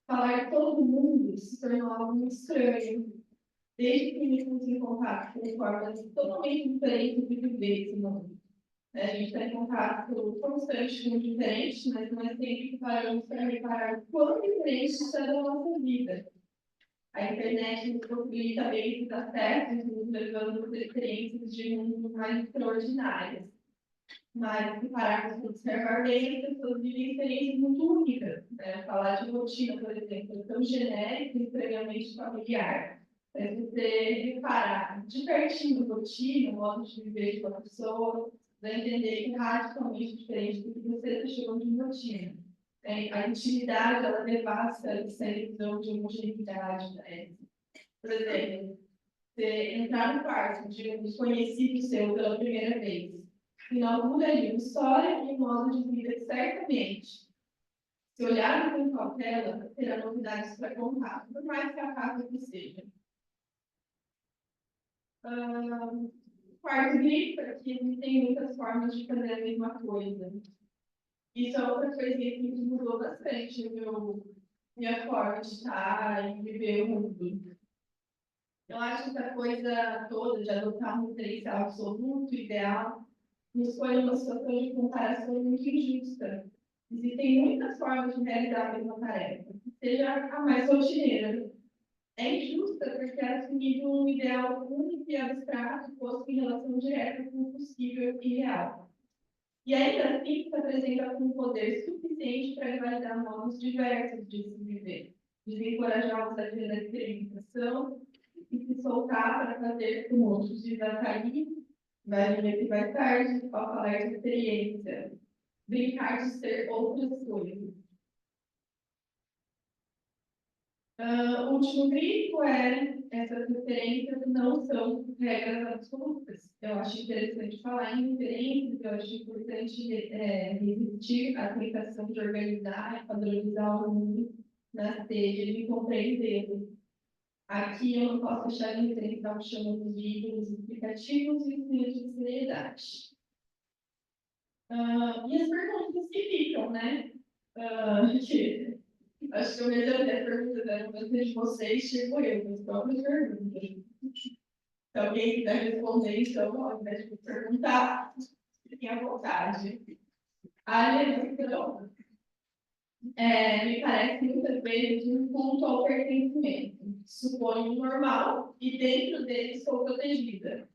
Falar de todo mundo se tornou algo muito estranho, desde que me pus em contato com formas totalmente diferentes de viver esse mundo. A gente está em contato constante com diferentes, mas não é sempre que paramos para reparar o quão diferente está da nossa vida. A internet nos possibilita bem dar certo, nos levando a experiências de mundo mais extraordinárias. Mas, se pararmos para observar bem, as pessoas vivem experiências muito únicas. Né? Falar de rotina, por exemplo, é tão genérico e estranhamente familiar. Mas você reparar de pertinho rotina, o modo de viver de uma pessoa, vai entender que é radicalmente diferente do que você está chamando de rotina. A intimidade, ela devasta essa ilusão de homogeneidade. Né? Por exemplo, você entrar no quarto de um desconhecido seu pela primeira vez, inaugura ali uma história e um modo de vida que certamente, se olhar com cautela, terá novidades para contar, por mais que a casa que seja. Quarto grifo, que existem muitas formas de fazer a mesma coisa. Isso é outra coisinha que mudou bastante minha forma de estar e viver o mundo. Eu acho que essa coisa toda de adotar um referencial absoluto, ideal, nos põe numa situação de comparação muito injusta. Existem muitas formas de realizar a mesma tarefa, seja a mais rotineira. É injusta porque é assumido um ideal único e abstrato posto em relação direta com o possível e real. E ainda assim se apresenta com um poder suficiente para validar modos diversos de se viver, desencorajar-os a ter a experimentação e se soltar para fazer com outros desacair, vai vir mais tarde, ao falar de experiência, brincar de ser outras coisas. O último grifo essas referências não são regras absolutas. Eu acho interessante falar em referências, eu acho importante resistir à tentação de organizar e padronizar o mundo na sede de compreendê-lo. Aqui eu não posso deixar de referenciar o que chamamos de ídolos explicativos e os de seriedade. E as perguntas que ficam, né? Que acho que eu melhorei a pergunta dela, mas de vocês, chego eu, nas próprias perguntas. Se alguém quiser responder, então, ao invés de perguntar, fiquem à vontade. A alienação me parece muitas vezes um ponto ao pertencimento. Suponho o normal e dentro dele sou protegida.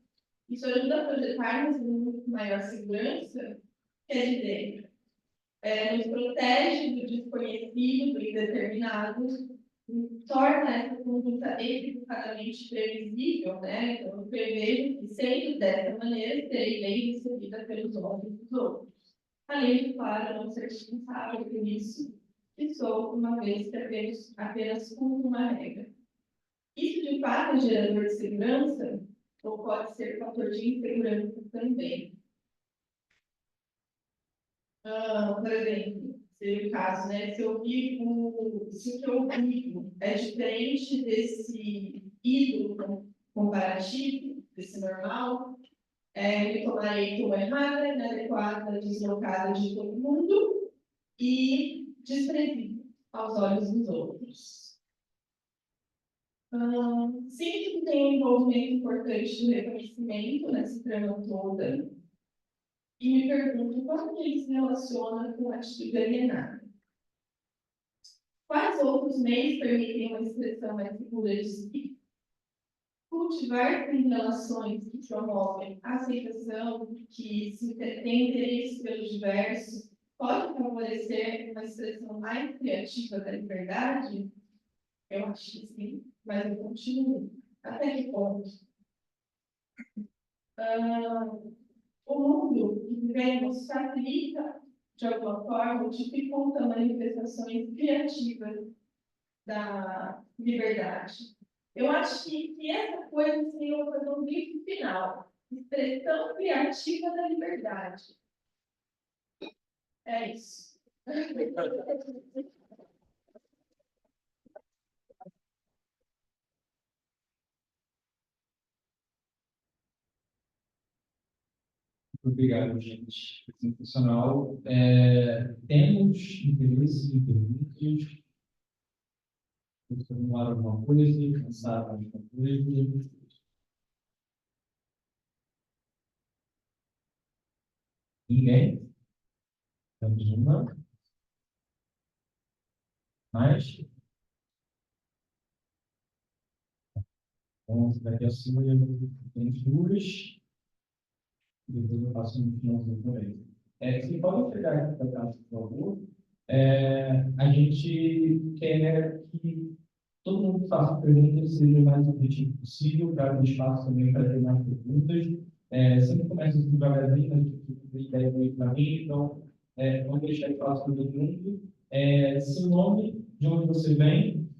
Isso ajuda a projetarmos uma maior segurança, quer dizer, nos protege do desconhecido, do indeterminado, torna essa conduta equivocadamente previsível, né? Então, eu prevejo que, sendo dessa maneira, serei bem recebida pelos olhos dos outros. Além de, claro, não ser responsável por isso, que sou, uma vez que apenas cumpro uma regra. Isso, de fato, é gerador de segurança ou pode ser fator de insegurança também? Por exemplo, seria o caso, né? Se o que eu vivo é diferente desse ídolo comparativo, desse normal, me tomarei como errada, inadequada, deslocada de todo mundo e desprezível aos olhos dos outros. Sinto que tem um envolvimento importante do reconhecimento nessa trama toda e me pergunto como que ele se relaciona com a atitude alienada. Quais outros meios permitem uma expressão mais segura de si? Cultivar em relações que promovem a aceitação, que se tem interesse pelo diverso, pode favorecer uma expressão mais criativa da liberdade? Eu acho que sim, mas eu continuo. Até que ponto? O mundo que vivemos facilita, de alguma forma, dificulta manifestações criativas da liberdade. Eu acho que essa coisa seria uma coisa um grito final. Expressão criativa da liberdade. É isso. Obrigado, gente. Sensacional. Temos interesses em perguntas? Formular alguma coisa? Pensar alguma coisa? Ninguém? Temos uma? Mais? Então, daqui a cima temos duas. E depois eu faço um finalzinho também. Se pode chegar aqui para trás, por favor. A gente quer que todo mundo faça perguntas, seja o mais objetivo possível, para ter espaço também para ter mais perguntas. Sempre começa assim devagarzinho, a gente tem ideia meio para mim, então vamos deixar de falar para todo mundo. Seu nome, de onde você vem.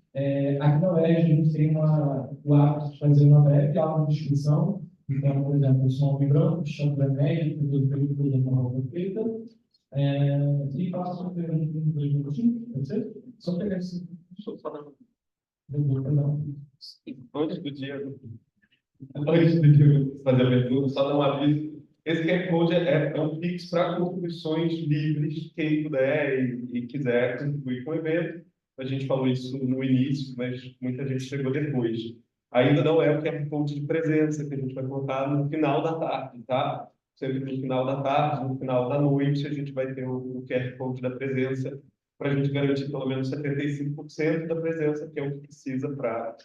Aqui na UERJ a gente tem o hábito de fazer uma breve aula de descrição. Então, por exemplo, eu sou um homem branco, chamo da média, estou período de uma roupa preta, e faço uma pergunta em 2 minutinhos, pode ser? Só pegar esse. Deixa eu falar. Não. Antes do Diego fazer a pergunta, só dar um aviso. Esse QR Code é um Pix para contribuições livres, quem puder e quiser contribuir com o evento. A gente falou isso no início, mas muita gente chegou depois. Ainda não é o QR Code de presença, que a gente vai colocar no final da tarde, tá? Sempre no final da tarde, no final da noite, a gente vai ter o QR Code da presença, para a gente garantir pelo menos 75% da presença, que é o que precisa para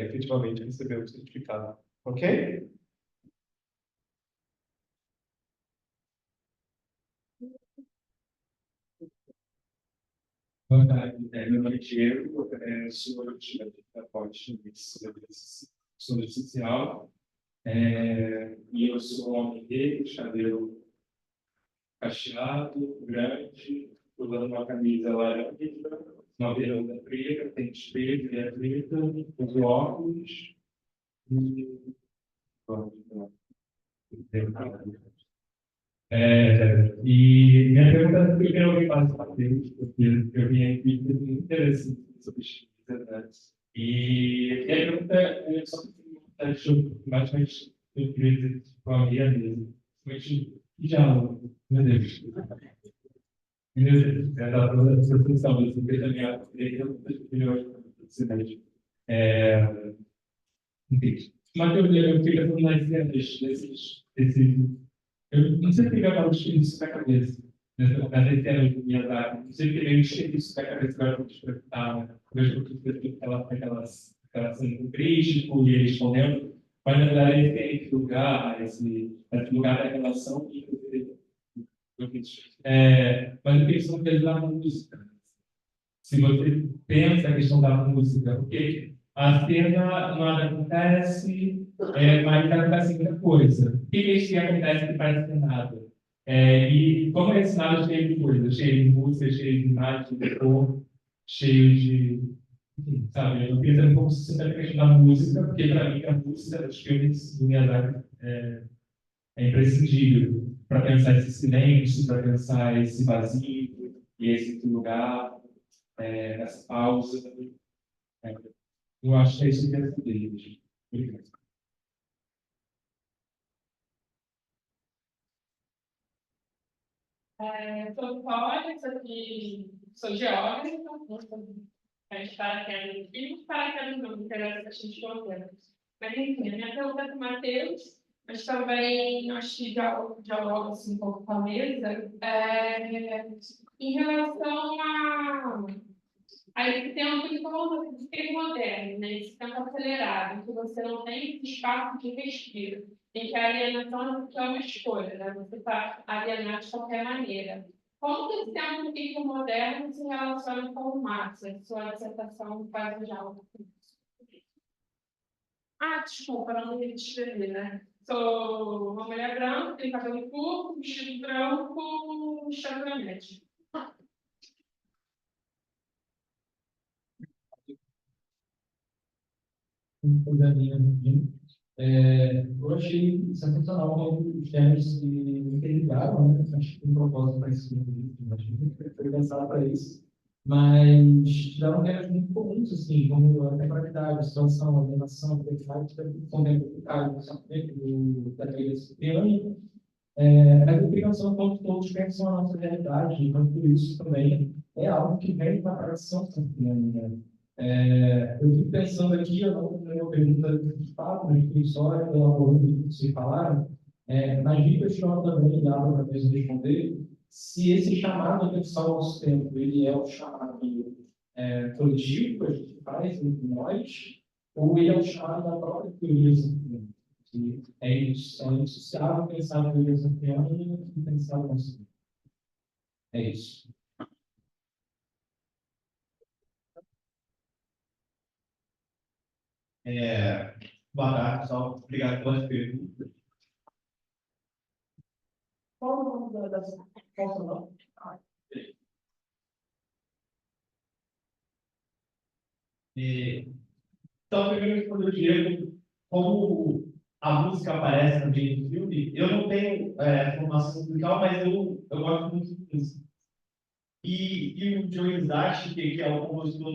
efetivamente receber o certificado. Ok? Boa tarde, meu nome é Diego, sou estudante da Pós de Saúde Social, e eu sou um homem negro, cabelo cacheado, grande, usando uma camisa laranja, uma bermuda preta, tênis preto, meia preta, uso óculos e... E minha pergunta é por que eu vim fazer parte porque eu vim aqui com muito interesse sobre pesquisa, e minha pergunta é só basicamente eu queria dizer com a minha mesmo, principalmente diálogo, meu Deus. Meu Deus, da toda essa discussão, eu sempre também aprendei muitas opiniões sobre enfim, uma teoria eu fico fazendo nas cenas desses. Eu não sei porque eu estava cheio disso na cabeça. Nessa cena de minha tarde. Não sei porque eu cheio disso na cabeça agora para te perguntar. Eu vejo que aquela cena triste, e ele respondendo. Mas, na verdade, ele tem esse lugar da relação que mas eu penso que ele dá uma música. se você pensa a questão da música, porque a cena nada acontece, mas acontece muita coisa. O que é isso que acontece que parece que nada? E como esse nada cheio de coisa, cheio de música, cheio de imagem, de cor, cheio de. Enfim, sabe? Eu queria saber um pouco sobre a questão da música, porque para mim a música dos filmes do Miyazaki é imprescindível para pensar esse silêncio, para pensar esse vazio e esse lugar, essa pausa. É, eu acho que é isso que eu quero saber. Obrigado. Sou Paula, sou geógrafa, a gente paraquedas, e não paraquedas não, me interessa a gente governo. Mas enfim, a minha pergunta para o Matheus, mas também acho que dialoga assim, um pouco com a mesa, em relação a esse tempo que falou de ser moderno, né? Esse tempo acelerado, em que você não tem esse espaço de respiro, em que a alienação é uma escolha, né? Você está alienado de qualquer maneira. Como que esse tempo fica moderno se relaciona com o Marx, a sua dissertação faz já algo? Desculpa, não me descrever, né? Sou uma mulher branca, tenho cabelo curto, vestido branco, extremamente. Da minha vida. Eu achei sensacional como os temas se interligaram, né? Acho que tem um propósito para esse livro, acho que foi pensado para isso, mas tiveram temas muito comuns, assim, como a temporalidade, a situação, a alienação, a identidade, que são bem complicados, da criança criando, a compreensão quanto todos pensam a nossa realidade, então por isso também é algo que vem da tradição campiana, né? Eu fico pensando aqui, eu não tenho uma pergunta de fato, mas fiquei só elaborando o que vocês falaram, mas me questiono também, dá para mesmo responder, se esse chamado a atenção ao nosso tempo, ele é um chamado coletivo que a gente faz entre nós, ou ele é um chamado da própria teoria campiana, que é indissociável pensar na teoria campiana e pensar no nosso tempo. É isso. Boa tarde, pessoal. Obrigado pelas perguntas. Qual o nome da qual o nome? Então, primeiro responder o Diego, como a música aparece também no filme, eu não tenho formação musical, mas eu gosto muito de música. E o Joe Hisaishi, que é o compositor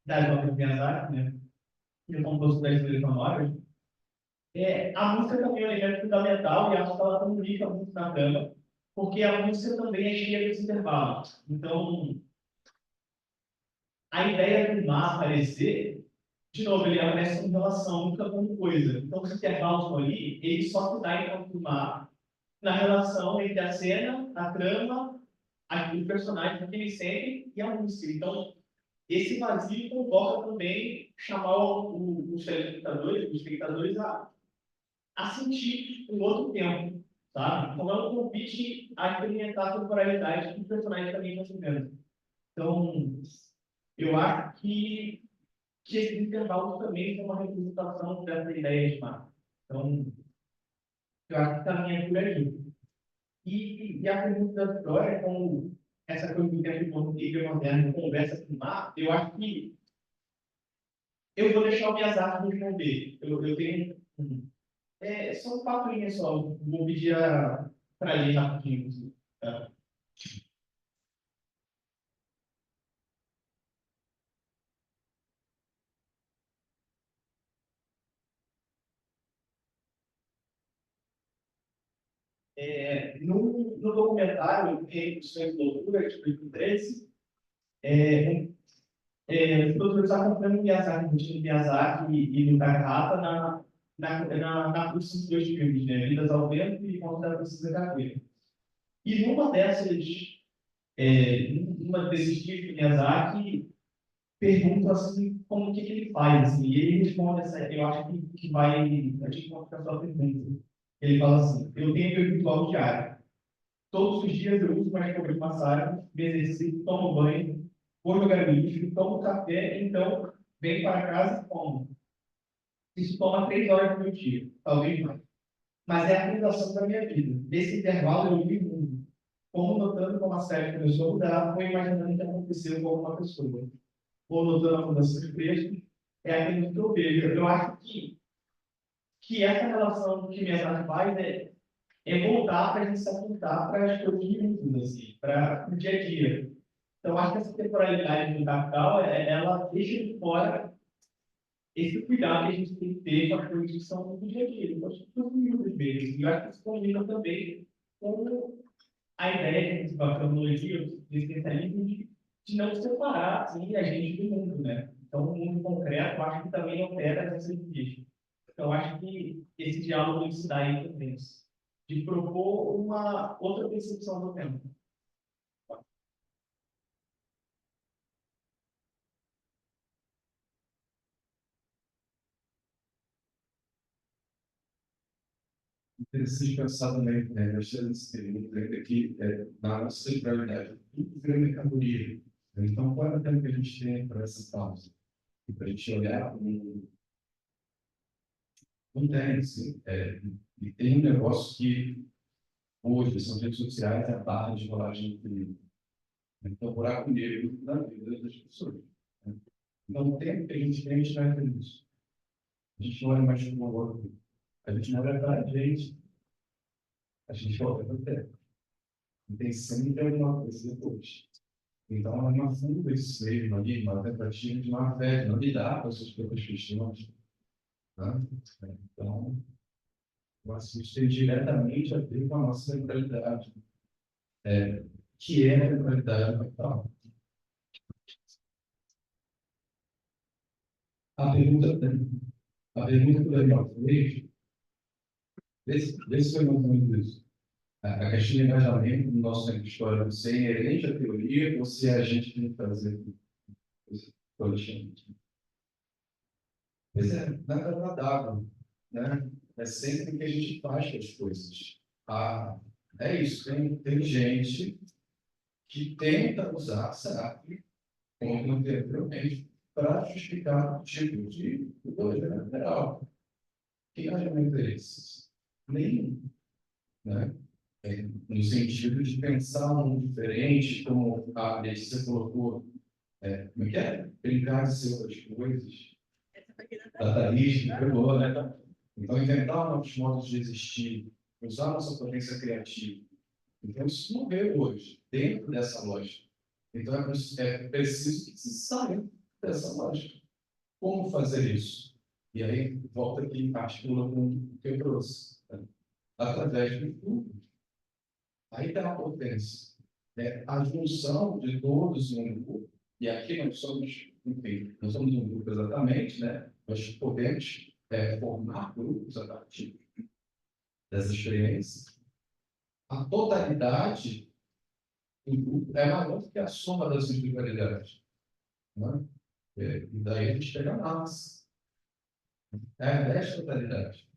das obras de Miyazaki, né? Que é o compositor das trilhas sonoras, a música também é um elemento fundamental e acho que ela comunica muito na trama, porque a música também é cheia desse intervalo. Então, a ideia do mar aparecer, de novo, ele aparece como relação, nunca como coisa. Então, os intervalos estão ali, ele só se dá enquanto o mar na relação entre a cena, a trama, os personagens que ele sente e a música. Então, esse vazio convoca também chamar os espectadores a sentir um outro tempo, sabe? Então, é um convite a experimentar a temporalidade que o personagem também está vivendo. Então, eu acho que esses intervalos também são uma representação dessa ideia de mar. Então, eu acho que caminha por aí. E a pergunta da história, como essa coisa do tempo moderno conversa com o mar, eu acho que eu vou deixar o Miyazaki responder. Eu tenho são 4 linhas só. Vou pedir para ler rapidinho. Assim, tá? No documentário, em Sonhos de Loucura, de 2013, os produtores acompanham o Miyazaki, o time Miyazaki e do Takahata na produção dos dois filmes, né? Vidas ao Vento e Conto da Princesa Caveira. E numa desses dias do Miyazaki, pergunta assim, como que ele faz, assim, e ele responde eu acho que vai, a gente pode ficar sua pergunta. Ele fala assim, eu tenho meu ritual diário. Todos os dias eu uso uma escova de massagem, me exercito, tomo banho, vou jogar lixo, tomo café, então venho para casa e como. Isso toma 3 horas do meu dia, talvez mais. Mas é a realização da minha vida. Nesse intervalo eu vi o mundo. Como notando como a série começou a mudar, vou imaginando o que aconteceu com alguma pessoa. Vou notando a mudança de preço, é aquilo que eu vejo. Eu acho que essa relação que minhas artes faz é voltar para a gente se apontar para as coisas juntas, assim, para o dia a dia. Então, acho que essa temporalidade do capital, ela deixa de fora esse cuidado que a gente tem que ter com as coisas que são do dia a dia. Então, acho que tudo muda mesmo. E eu acho que isso combina também com a ideia de a cronologia, do existencialismo, de não separar assim, a gente do mundo, né? Então, o mundo concreto, eu acho que também opera nessa medida. Então, eu acho que esse diálogo se dá aí também, de propor uma outra percepção do tempo. Interessante pensar também, nós temos esse período aqui, na nossa centralidade, tudo vira mercadoria. Então, qual é o tempo que a gente tem para essa pausa? E para a gente olhar, não tem, assim, e tem um negócio que, hoje, são redes sociais, é a barra de rolagem de período. Então, buraco negro na vida das pessoas. Né? Então, o tempo que a gente tem, a gente vai ter isso. A gente não olha mais para o outro. A gente não olha para a gente olha para o tempo. E tem sempre alguma coisa depois. Então, é uma fuga isso mesmo ali, uma tentativa de uma fé, de não lidar com essas próprias questões. Né? Então, eu acho que isso tem diretamente a ver com a nossa mentalidade, que é a mentalidade mental. A pergunta que o Daniel fez, vê se foi mais ou menos isso. A questão de engajamento no nosso tempo histórico, se é inerente à teoria ou se é a gente tem que fazer coletivamente. Pois é, nada agradável, né? É sempre o que a gente faz com as coisas. É isso, tem gente que tenta usar SAP, como anteriormente, para justificar o tipo de ideologia liberal. Que engajamento é esse? Nenhum, né? No sentido de pensar um mundo diferente, como a Letícia colocou, como é que é? Brincar de ser outras coisas. Dadaísmo, pegou, né? Então, inventar novos modos de existir, usar nossa potência criativa. Então, isso não veio hoje, dentro dessa lógica. Então, é preciso que se saia dessa lógica. Como fazer isso? E aí, volta aqui, articula com o que eu trouxe. Né? Através do estudo. Aí está a potência. A junção de todos em um grupo, e aqui nós somos, enfim, não somos um grupo exatamente, né? Nós podemos formar grupos a partir dessas experiências. A totalidade do grupo é maior do que a soma das individualidades. Né? E daí a gente chega a massa. É a desta totalidade.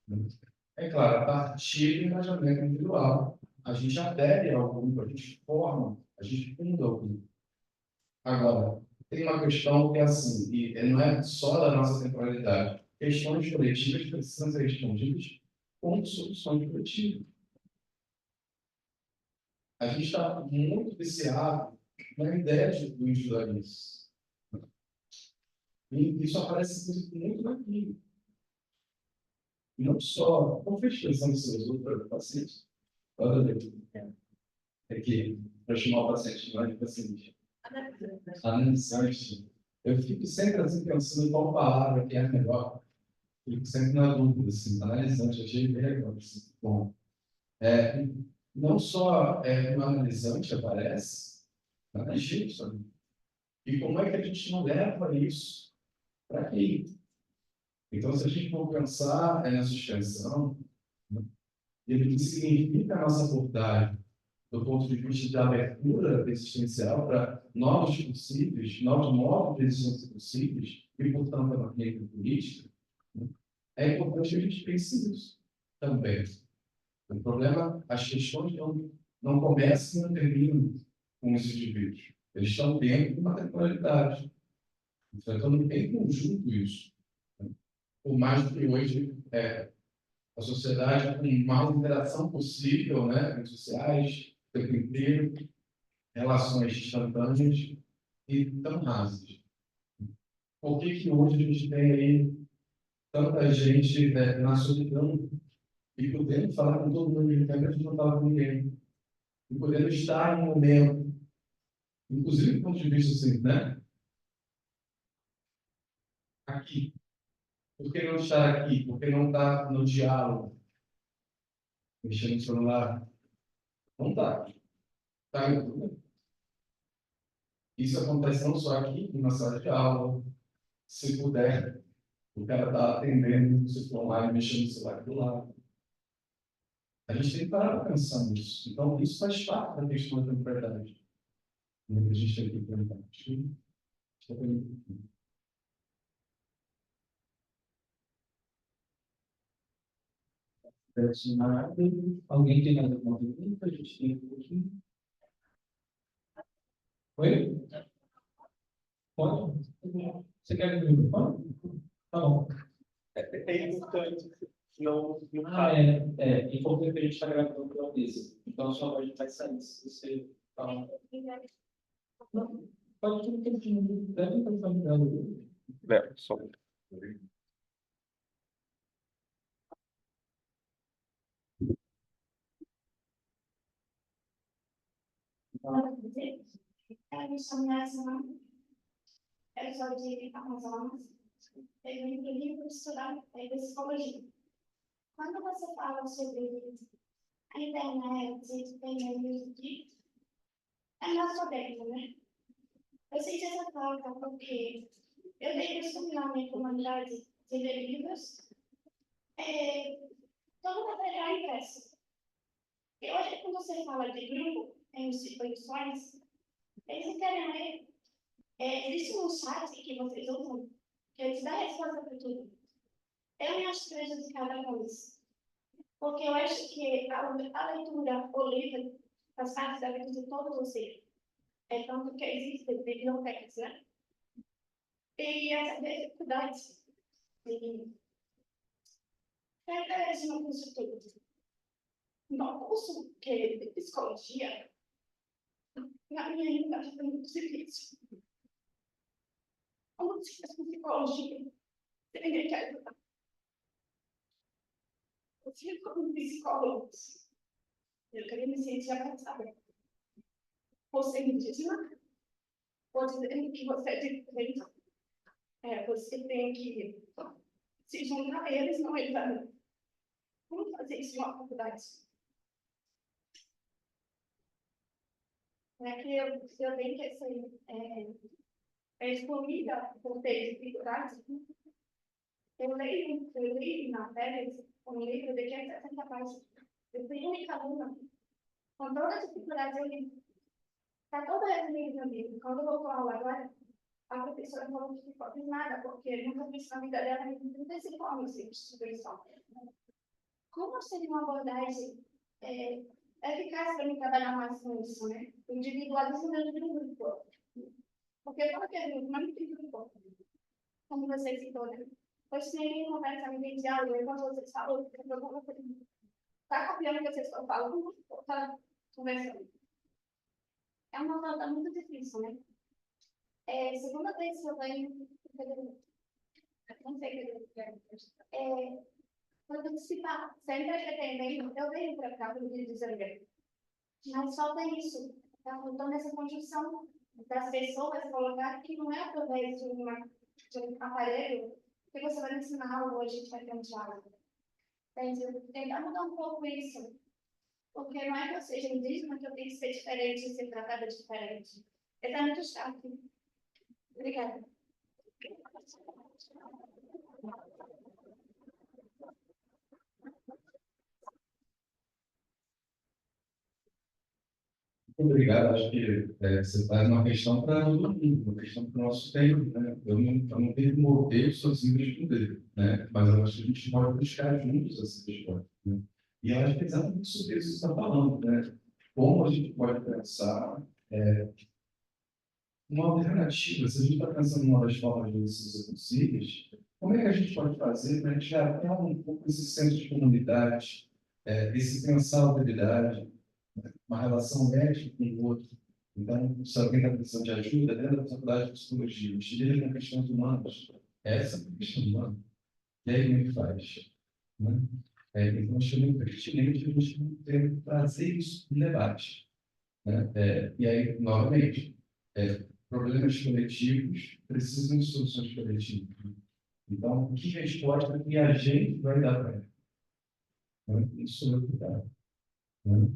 Né? É claro, a partir do engajamento individual, a gente adere ao grupo, a gente forma, a gente funda o grupo. Agora, tem uma questão que é assim, e não é só da nossa temporalidade. Questões coletivas precisam ser respondidas com soluções coletivas. A gente está muito viciado na ideia do individualismo. E isso aparece muito aqui. Não só, como fez pensando em seus outros pacientes, olha aqui, para chamar o paciente, não é de paciente. Analisante. Eu fico sempre assim, pensando em qual palavra que é a melhor. Fico sempre na dúvida, assim, analisante, achei bem legal. Assim. Bom, não só o analisante aparece, analista. E como é que a gente não leva isso para quem? Então, se a gente for pensar na suspensão, né, e o que significa a nossa abordagem do ponto de vista da abertura existencial para novos possíveis, novos modos de existência possíveis, e, portanto, a clínica política, né, é importante que a gente pense nisso também. O problema, as questões não começam e não terminam com os indivíduos. Eles estão dentro de uma temporalidade. Então, não tem conjunto isso. Por mais que hoje a sociedade com mais interação possível, né? Redes sociais, o tempo inteiro, relações instantâneas e tão rasas. Por que hoje a gente tem aí tanta gente na solidão e podendo falar com todo mundo, que a gente não fala com ninguém, e podendo estar no momento, inclusive do ponto de vista assim, né? Aqui. Por que não estar aqui? Por que não estar no diálogo? Mexendo no celular? Não está. Está em tudo. Isso acontece não só aqui, na sala de aula, se puder. O cara está atendendo, se for online, mexendo no celular do lado. A gente tem que parar para pensar nisso. Então, isso faz parte da questão da temporalidade. A gente tem que implementar. Alguém tem mais alguma pergunta? A gente tem um pouquinho. Oi? Pode? Você quer que eu fale? Tá bom. É importante não É importante que a gente está gravando o progresso. Então, a sua voz vai sair. Se você falar. Não, pode tudo que a gente deve estar fazendo. só. Eu me chamo Nassima, eu sou de Amazonas, eu me inscrevi para estudar psicologia. Quando você fala sobre a internet, tem meio que é nosso dentro, né? Eu senti essa falta porque eu dei costume na minha comunidade de ler livros, todo material impresso. E hoje, quando você fala de grupo, em instituições, eles querem ler. Existe um chat que vocês usam, que eles dão resposta para tudo. Eu me acho prejudicada com isso. Porque eu acho que a leitura, o livro, faz parte da vida de todo ser. É tanto que existe bibliotecas, né? E essa dificuldade de de um curso todo. No curso que é de psicologia, na minha realidade foi muito difícil. Como se faz com psicologia, se ninguém quer ajudar. Eu fico como psicólogo. Eu queria me sentir abraçada. Você me diz, você tem que você é diferente. Você tem que se juntar a eles, não eles. Como fazer isso em uma faculdade? Que eu tenho que ser excluída por ter dificuldades. Eu leio na matéria um livro de 560 páginas. Eu fui única aluna. Com toda a dificuldade, eu li. Está toda resumida no livro. Quando eu vou para a aula agora, a professora falou que ficou de nada, porque nunca fiz na vida dela em 35 anos de instituição. Como seria uma abordagem eficaz para mim trabalhar mais com isso, né? Individualismo dentro do grupo. Porque quando eu digo, não tem grupo, como você citou, né? Pois se ninguém conversa, ninguém diálogo, quando vocês falam, está copiando o que vocês estão falando, está conversando. É uma falta muito difícil, né? Segunda vez que eu venho, não sei o que para participar, sempre pretendendo, eu venho para cá, para o Rio de Janeiro. Mas falta isso, está faltando essa conjunção das pessoas colocar que não é através de um aparelho que você vai ensinar algo, a gente vai ter um diálogo. Tentar mudar um pouco isso, porque não é que eu seja indígena que eu tenho que ser diferente e ser tratada diferente. É muito chato. Obrigada. Obrigado. Acho que você faz uma questão para todo mundo, uma questão para o nosso tempo. Né? Eu não tenho que morrer sozinho de responder, né? Mas eu acho que a gente pode buscar juntos essa resposta. Né? E eu acho que é exatamente sobre isso que você está falando. Né? Como a gente pode pensar uma alternativa, se a gente está pensando em novas formas de decisões possíveis, como é que a gente pode fazer para a gente já ter um pouco esse senso de comunidade, esse pensar a autoridade, uma relação médica com o outro? Então, se alguém está precisando de ajuda, dentro da faculdade de psicologia, a gente lida com questões humanas, essa é uma questão humana. E aí, como é que faz? Né? Então, acho muito pertinente a gente trazer isso no debate. Né? E aí, novamente, problemas coletivos precisam de soluções coletivas. Então, o que resposta que a gente vai dar para ele? Né? Isso é cuidado. Né?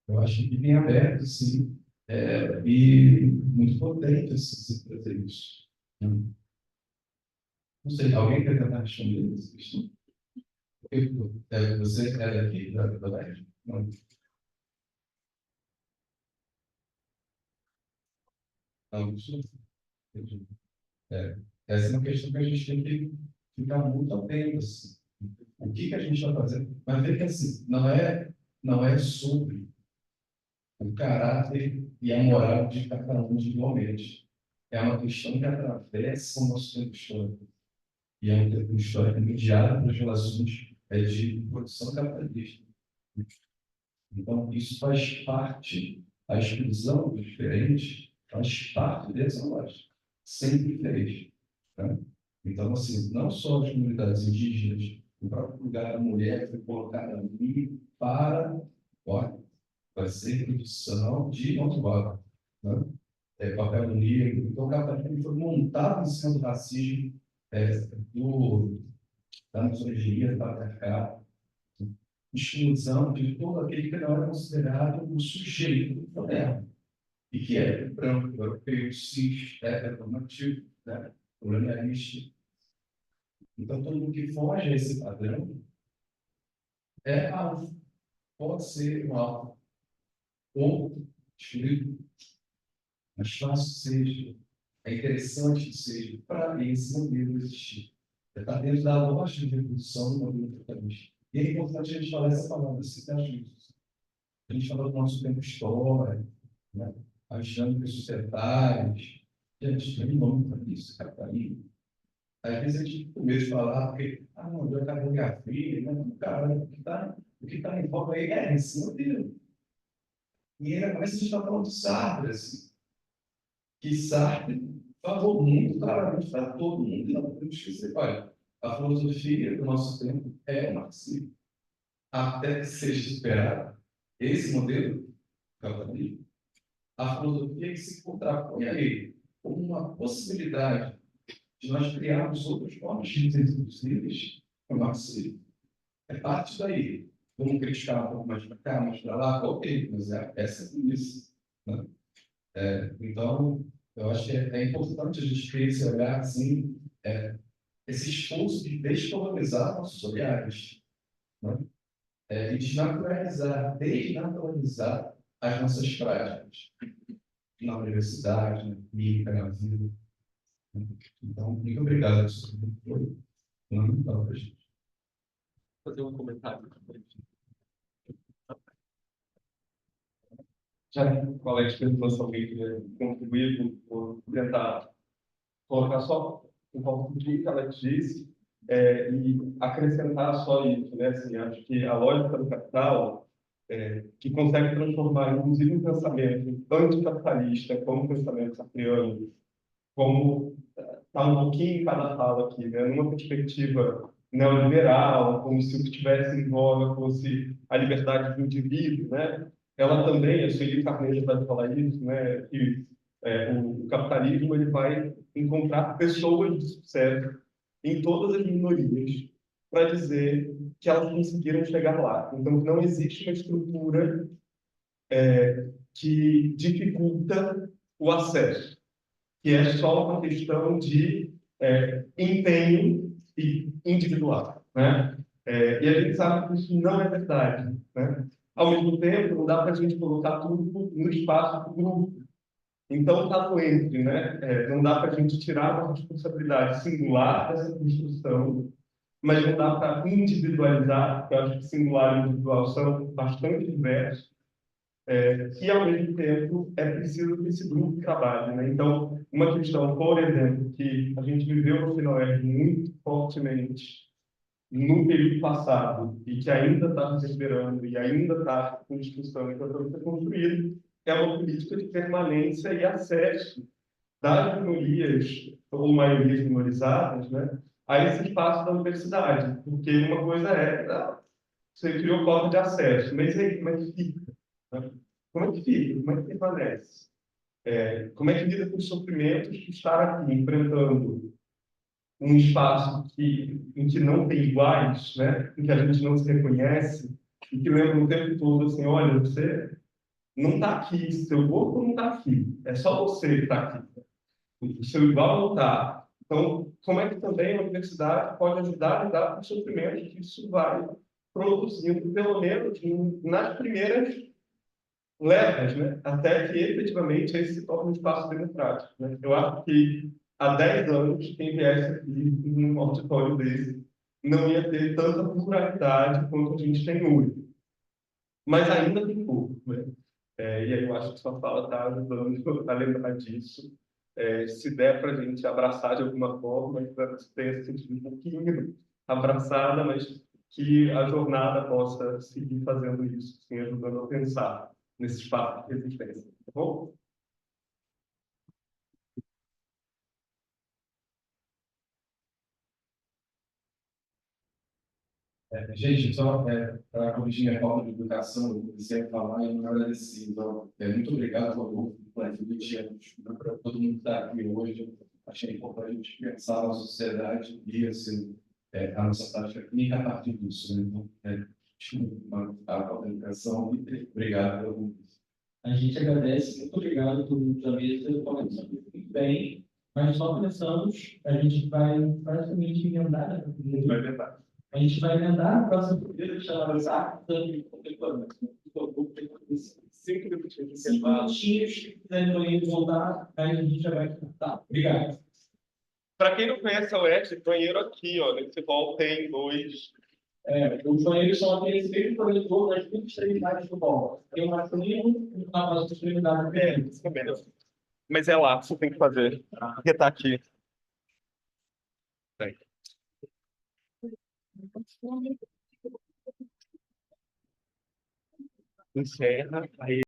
Eu acho que bem aberto, sim, e muito potente assim, se trazer isso. Né? Não sei, alguém quer tentar responder essa questão? Você é daqui, da UERJ? Não. Não, isso. Essa é uma questão que a gente tem que ficar muito atento. Assim. O que a gente está fazendo? Mas veja que assim, não é sobre o caráter e a moral de cada um individualmente. É uma questão que atravessa o nosso tempo histórico. E é um tempo histórico mediado pelas relações de produção capitalista. Então, isso faz parte, a exclusão do diferente faz parte dessa lógica. Sempre fez. Né? Então, assim, não só as comunidades indígenas, o próprio lugar da mulher foi colocado ali para, olha, vai ser produção de automóvel, né? Papel do negro. Então, o capitalismo foi montado em cima do racismo, da misoginia, do patriarcado, exclusão de todo aquele que não era considerado o sujeito moderno, e que é branco, europeu, cis, heteronormativo, né? Colonialista. Então, todo mundo que foge a esse padrão é alvo, pode ser um alvo, ou excluído. Mas fácil seja, é interessante que seja, para esse modelo existir. Está dentro da lógica de reprodução do modelo capitalista. E é importante a gente falar essa palavra, citasmo. A gente fala do nosso tempo histórico, né? As dinâmicas societárias. Gente, tem nome para isso, capitalismo. Às vezes a gente tem medo de falar, porque, não, já acabou minha filha, né? Cara, o que está em foco aí é esse modelo. E ainda começa a gente está falando de Sartre, assim, que Sartre falou muito claramente para todo mundo, não podemos esquecer. Olha, a filosofia do nosso tempo é o marxismo. Até que seja superado esse modelo capitalismo, a filosofia que se contrapõe a ele como uma possibilidade de nós criarmos outras formas de ser possíveis é o marxismo. É parte daí. Vamos criticar um pouco mais para cá, mais para lá, ok, mas essa é isso. Né? Então, eu acho que é importante a gente ter esse olhar, assim, esse esforço de descolonizar nossos olhares, né? E desnaturalizar as nossas práticas na universidade, na clínica, na vida. Então, muito obrigado por isso. Foi fundamental para a gente. Fazer um comentário. Já que o Alex perguntou se alguém queria contribuir, vou tentar colocar só um pouco do que o Alex disse e acrescentar só isso, né? Assim, acho que a lógica do capital, que consegue transformar, inclusive, um pensamento anticapitalista, como um pensamento sartreano, como está um pouquinho em cada fala aqui, né? Numa perspectiva neoliberal, como se o que estivesse em voga fosse a liberdade do indivíduo, né? Ela também, a Sueli Carneiro vai falar isso, né? Que o capitalismo ele vai encontrar pessoas de sucesso em todas as minorias para dizer que elas conseguiram chegar lá. Então, não existe uma estrutura que dificulta o acesso, que é só uma questão de empenho individual, né? E a gente sabe que isso não é verdade, né? Ao mesmo tempo, não dá para a gente colocar tudo no espaço do grupo. Então, está no entre, né? Não dá para a gente tirar uma responsabilidade singular dessa construção, mas não dá para individualizar, porque eu acho que singular e individual são bastante diversos, que, ao mesmo tempo, é preciso que esse grupo trabalhe, né? Então, uma questão, por exemplo, que a gente viveu no Sinoeste muito fortemente no período passado e que ainda está se esperando e ainda está em discussão e tentando ser construído, é uma política de permanência e acesso das minorias ou maiorias minorizadas, né, a esse espaço da universidade. Porque uma coisa você criou cota de acesso, mas aí, como é que fica? Né? Como é que fica? Como é que permanece? Como é que lida com os sofrimentos de estar aqui enfrentando um espaço em que não tem iguais, né? Em que a gente não se reconhece, e que lembra o tempo todo assim, olha, você não está aqui, seu corpo não está aqui, é só você que está aqui, o seu igual não está. Então, como é que também a universidade pode ajudar a lidar com o sofrimento que isso vai produzindo, pelo menos nas primeiras levas, né? Até que efetivamente esse se torne um espaço democrático, né? Eu acho que há 10 anos, quem viesse aqui num auditório desse não ia ter tanta pluralidade quanto a gente tem hoje. Mas ainda tem pouco, né? E aí eu acho que sua fala está ajudando a lembrar disso. Se der para a gente abraçar de alguma forma, para ter se sentido um pouquinho abraçada, mas que a jornada possa seguir fazendo isso, assim, ajudando a pensar nesse espaço de resistência. Tá bom? Gente, só para corrigir a falta de educação, eu comecei a falar e não agradeci. Então, muito obrigado por 20 anos, para todo mundo que está aqui hoje. Achei importante a gente pensar na sociedade e assim, a nossa prática clínica a partir disso. Né? Então, desculpa a falta de educação e obrigado pelo convite. A gente agradece, muito obrigado por da mesa, começando muito bem, mas só começamos, a gente vai praticamente emendar, né? Vai levar. A gente vai emendar no próximo período, chamado Artes da Contemporânea. 5 minutinhos de 5 intervalo. minutinhos, se quiserem voltar, aí a gente já vai. Tá, obrigado. Para quem não conhece a UERJ, banheiro aqui, ó, nesse hall tem 2. Os banheiros são aqueles mesmos projetor das duas extremidades do bolo. Tem um masculino e uma nossa extremidade feminina. Isso também. Mas é lá, você tem que fazer. Porque tá aqui. Tem. Encerra. Aí